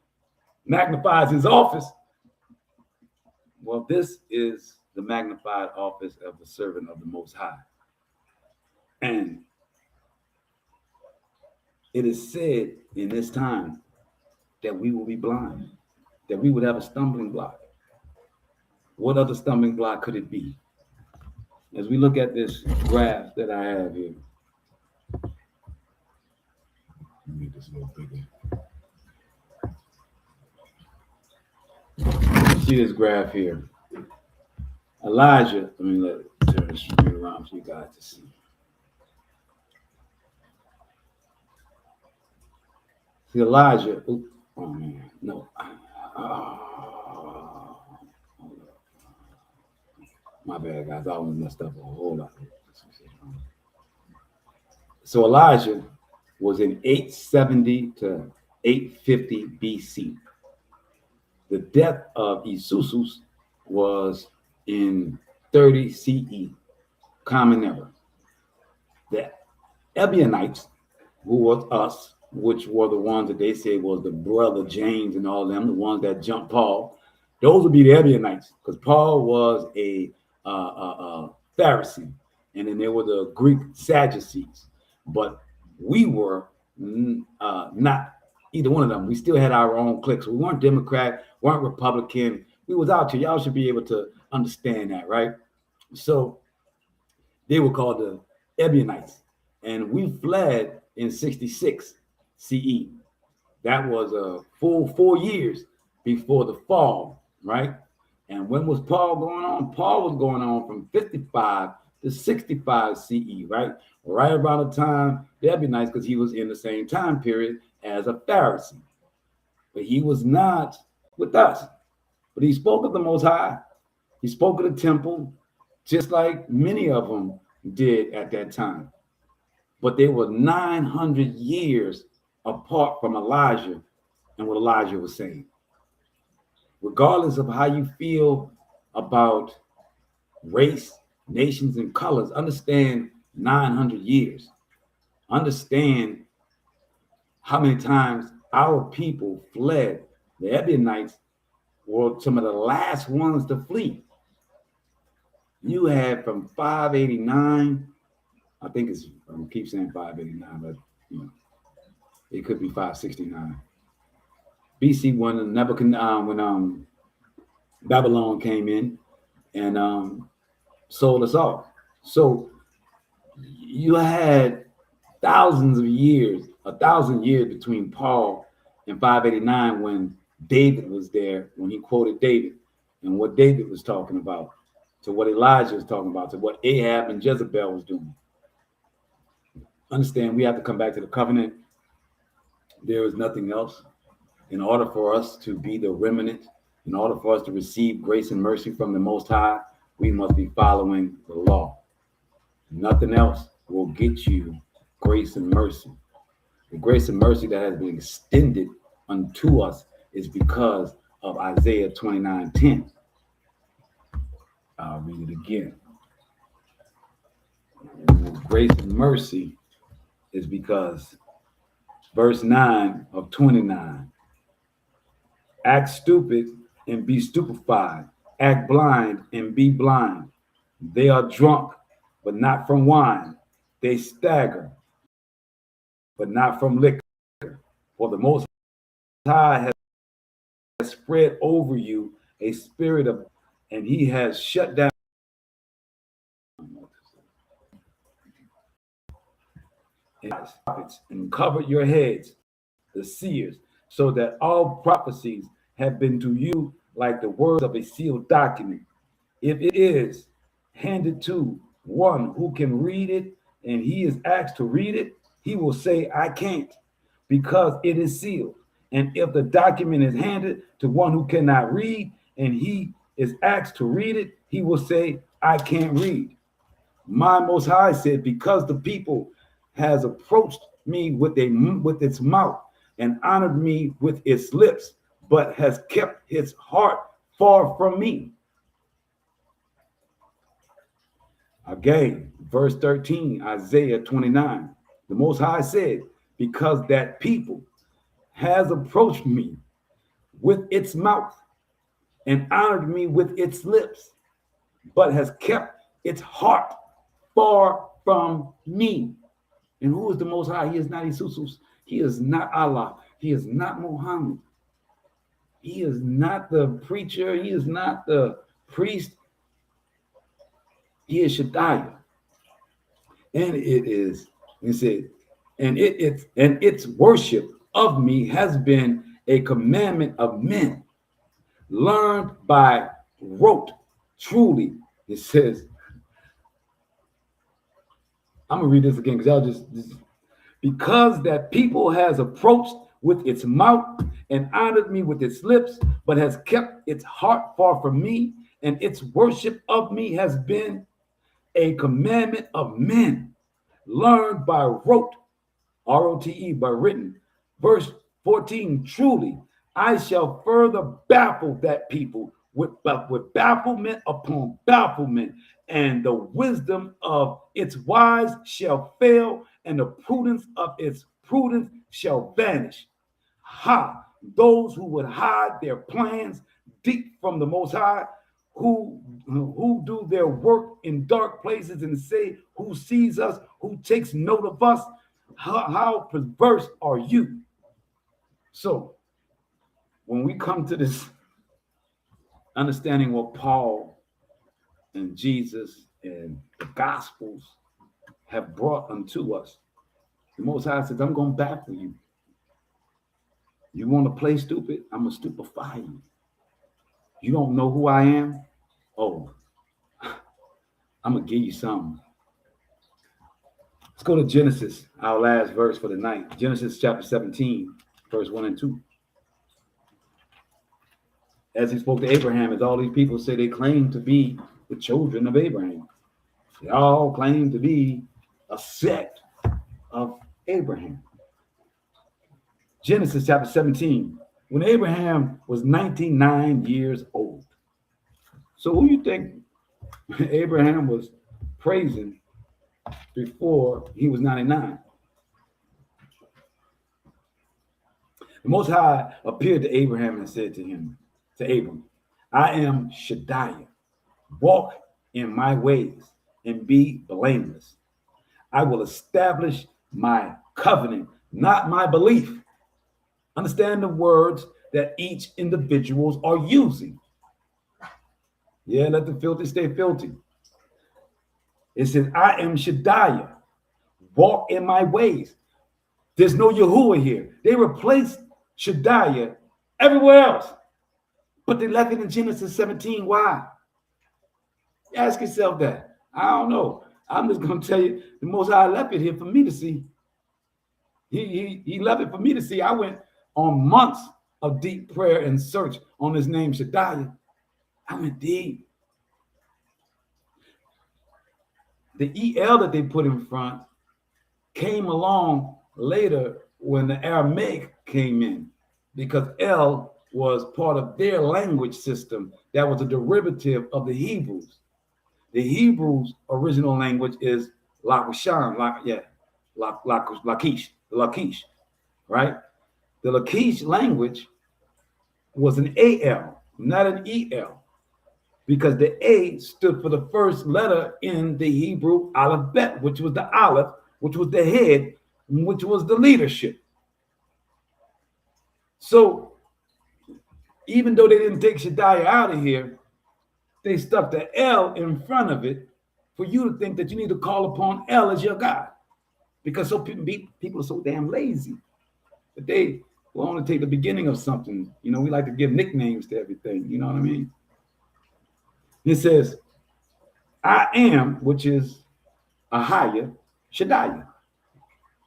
magnifies his office. Well, this is the magnified office of the servant of the Most High. And it is said in this time that we will be blind, that we would have a stumbling block. What other stumbling block could it be? As we look at this graph that I have here, let me make this a little bigger. See this graph here. Elijah, let me turn the screen around for you guys to see. See Elijah, oh man, no. My bad, guys. I almost messed up a whole lot. So Elijah was in 870 to 850 BC. The death of Isusus was in 30 CE, Common Era. The Ebionites, who was us, which were the ones that they said was the brother James and all them, the ones that jumped Paul, those would be the Ebionites, because Paul was a Pharisee, and then there were the Greek Sadducees. But we were not either one of them. We still had our own cliques. We weren't Democrat, weren't Republican. We was out here. Y'all should be able to understand that, right? So they were called the Ebionites, and we fled in 66 CE. That was a full 4 years before the fall, right? And when was Paul going on? Paul was going on from 55 to 65 CE, right? Right around the time, that'd be nice because he was in the same time period as a Pharisee. But he was not with us. But he spoke of the Most High. He spoke of the temple, just like many of them did at that time. But they were 900 years apart from Elijah and what Elijah was saying. Regardless of how you feel about race, nations, and colors, understand 900 years. Understand how many times our people fled. The Ebionites were some of the last ones to flee. You had from 589, I think it's, I keep saying 589, but you know, it could be 569. BC when when Babylon came in and sold us off. So you had thousands of years, 1,000 years between Paul and 589 when David was there, when he quoted David and what David was talking about, to what Elijah was talking about, to what Ahab and Jezebel was doing. Understand, we have to come back to the covenant. There is nothing else. In order for us to be the remnant, in order for us to receive grace and mercy from the Most High, we must be following the law. Nothing else will get you grace and mercy. The grace and mercy that has been extended unto us is because of Isaiah 29:10. I'll read it again. Grace and mercy is because verse 9 of 29. Act stupid and be stupefied. Act blind and be blind. They are drunk, but not from wine. They stagger, but not from liquor. For the Most High has spread over you a spirit of, and he has shut down and covered your heads, the seers, so that all prophecies have been to you like the words of a sealed document. If it is handed to one who can read it and he is asked to read it, he will say, I can't, because it is sealed. And if the document is handed to one who cannot read and he is asked to read it, he will say, I can't read. My Most High said, because the people has approached me with its mouth and honored me with its lips, but has kept his heart far from me. Again, verse 13, Isaiah 29. The Most High said, because that people has approached me with its mouth and honored me with its lips, but has kept its heart far from me. And who is the Most High? He is not Isusus. He is not Allah. He is not Muhammad. He is not the preacher. He is not the priest. He is Shaddai. And its worship of me has been a commandment of men, learned by rote. Truly, it says, I'm gonna read this again because y'all just because that people has approached with its mouth and honored me with its lips, but has kept its heart far from me, and its worship of me has been a commandment of men, learned by rote, R-O-T-E, by written. Verse 14, truly, I shall further baffle that people with bafflement upon bafflement, and the wisdom of its wise shall fail, and the prudence of its prudence shall vanish. Ha! Those who would hide their plans deep from the Most High, who do their work in dark places and say, who sees us, who takes note of us, how perverse are you? So when we come to this understanding what Paul and Jesus and the Gospels have brought unto us, the Most High says, I'm going to baffle you. You want to play stupid? I'm going to stupefy you. You don't know who I am? Oh, I'm going to give you something. Let's go to Genesis, our last verse for the night. Genesis chapter 17, verse 1 and 2. As he spoke to Abraham, as all these people say they claim to be the children of Abraham. They all claim to be a sect of Abraham. Genesis chapter 17, when Abraham was 99 years old. So who you think Abraham was praising before he was 99? The Most High appeared to Abraham and said to Abram, I am Shaddai. Walk in my ways and be blameless. I will establish my covenant, not my belief. Understand the words that each individuals are using. Yeah, let the filthy stay filthy. It says, I am Shaddai. Walk in my ways. There's no Yahuwah here. They replaced Shaddai everywhere else, but they left it in Genesis 17. Why? Ask yourself that. I don't know. I'm just going to tell you, the Most High left it here for me to see. He left it for me to see. I went on months of deep prayer and search on his name, Shaddai. I went deep. The EL that they put in front came along later when the Aramaic came in, because El was part of their language system that was a derivative of the Hebrews. The Hebrews' original language is Lakish, right? The Lakish language was an AL, not an EL, because the A stood for the first letter in the Hebrew alphabet, which was the Aleph, which was the head, which was the leadership. So even though they didn't take Shaddai out of here, they stuck the L in front of it for you to think that you need to call upon El as your God. Because so people are so damn lazy that they will only take the beginning of something. You know, we like to give nicknames to everything. You know what I mean? It says, I am, which is Ahaya Shaddai.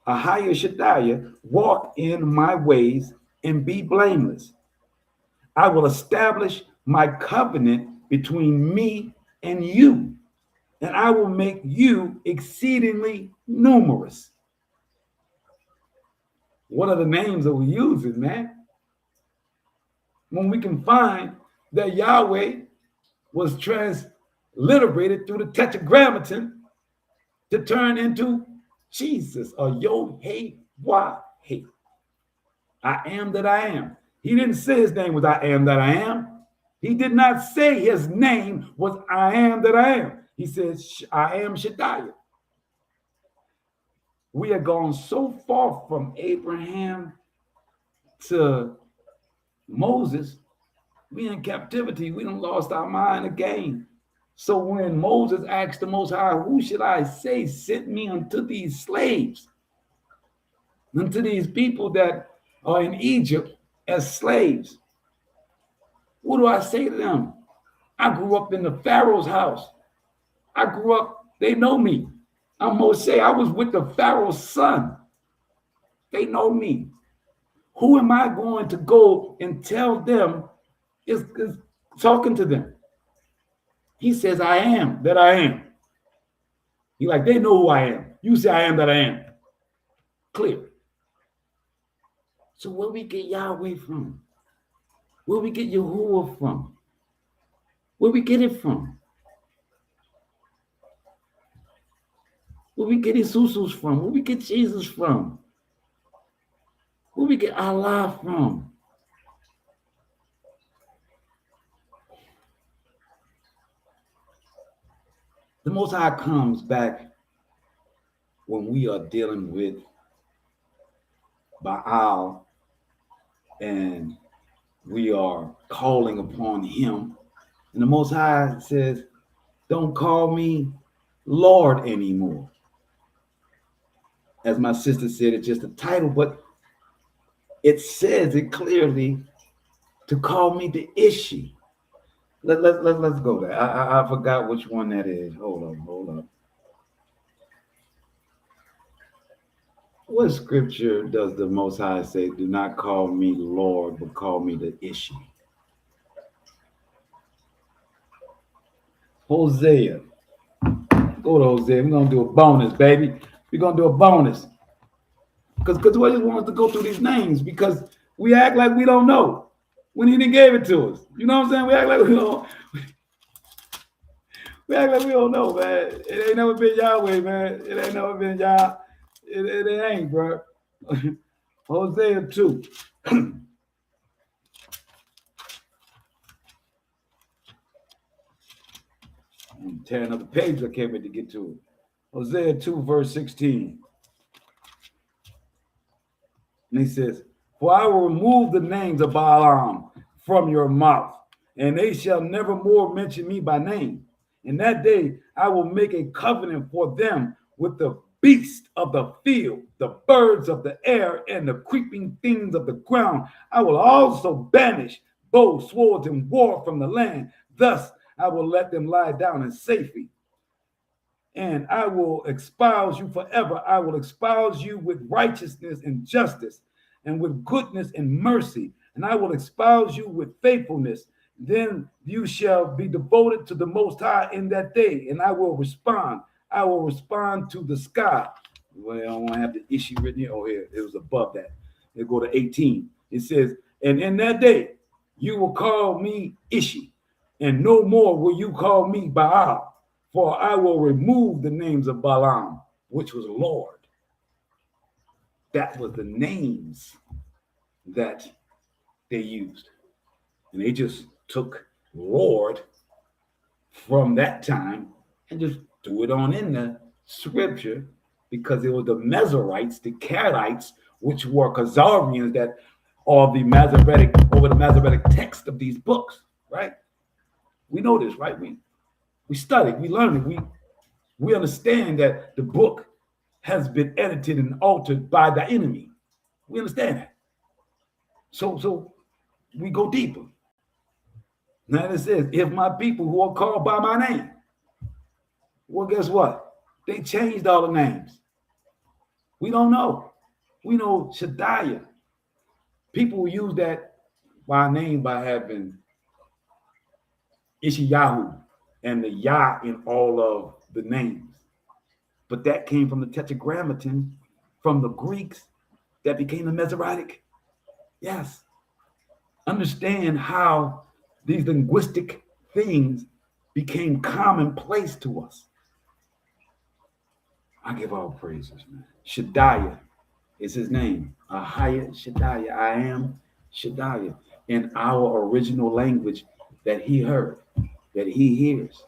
Ahaya Shaddai, walk in my ways and be blameless. I will establish my covenant between me and you, and I will make you exceedingly numerous. What are the names that we're using, man? When we can find that Yahweh was transliterated through the Tetragrammaton to turn into Jesus, or Yod-Heh-Wah-Heh. I am that I am. He didn't say his name was I am that I am. He did not say his name was I am that I am. He says, I am Shaddai. We have gone so far from Abraham to Moses. We in captivity. We done lost our mind again. So when Moses asked the Most High, who should I say sent me unto these slaves, unto these people that are in Egypt as slaves? What do I say to them? I grew up in the Pharaoh's house. I grew up, they know me. I'm Moshe. I was with the Pharaoh's son. They know me. Who am I going to go and tell them is talking to them? He says, I am that I am. He like, they know who I am. You say I am that I am. Clear. So where we get Yahweh from? Where we get Yahuwah from? Where we get it from? Where we get Isusus from? Where we get Jesus from? Where we get Allah from? The Most High comes back when we are dealing with Baal and we are calling upon him. And the Most High says, don't call me Lord anymore. As my sister said, it's just a title, but it says it clearly to call me the Ishi. Let's go there. I forgot which one that is. Hold on. What scripture does the Most High say, do not call me Lord, but call me the Ishi? Hosea. Go to Hosea. We're going to do a bonus, baby. We're going to do a bonus. Because we just want us to go through these names because we act like we don't know when he didn't give it to us. You know what I'm saying? We act like we don't. We act like we don't know, man. It ain't never been Yahweh, man. It ain't never been Yah. It ain't, bro. Hosea 2. I'm tearing up the page. I can't wait to get to it. Hosea 2, verse 16. And he says, for I will remove the names of Balaam from your mouth, and they shall never more mention me by name. In that day, I will make a covenant for them with the beasts of the field, the birds of the air, and the creeping things of the ground. I will also banish bows, swords, and war from the land. Thus, I will let them lie down in safety. And I will espouse you forever. I will espouse you with righteousness and justice, and with goodness and mercy. And I will espouse you with faithfulness. Then you shall be devoted to the Most High in that day. And I will respond. I will respond to the sky. Well, I don't want to have the issue written here. Oh, here, it was above that. It go to 18. It says, and in that day, you will call me Ishi, and no more will you call me Baal. For I will remove the names of Balaam, which was Lord. That was the names that they used. And they just took Lord from that time and just threw it on in the scripture because it was the Mezorites, the Karaites, which were Khazarians that are the Masoretic, over the Masoretic text of these books, right? We know this, right? We studied, we learned it. We understand that the book has been edited and altered by the enemy. We understand that. So we go deeper. Now it says, if my people who are called by my name, well, guess what? They changed all the names. We don't know. We know Shadiah. People use that by name by having Ishiyahu and the Yah in all of the names. But that came from the Tetragrammaton, from the Greeks, that became the Masoretic. Yes. Understand how these linguistic things became commonplace to us. I give all praises, man. Shadiah is his name. Ahaya Shadiah. I am Shadiah. In our original language that he heard, that he hears,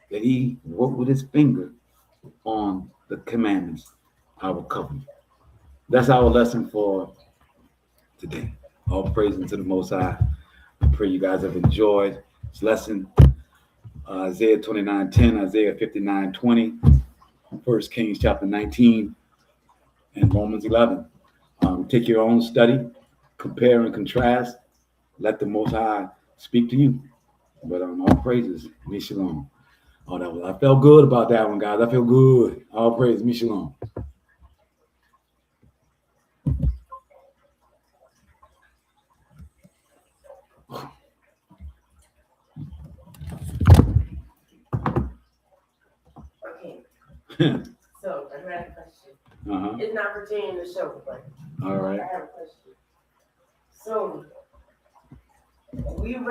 that he wrote with his finger on the commandments. our covenant. That's our lesson for today. All praise to the Most High. I pray you guys have enjoyed this lesson. Isaiah 29:10, Isaiah 59:20, 1 Kings chapter 19, and Romans 11. Take your own study, compare and contrast. Let the Most High speak to you. But all praises, me shalom. Oh, I felt good about that one, guys. I feel good. All praise, me shalom. Okay. So I had a question. Uh-huh. It's not pertaining to the show, but All right. I have a question. So we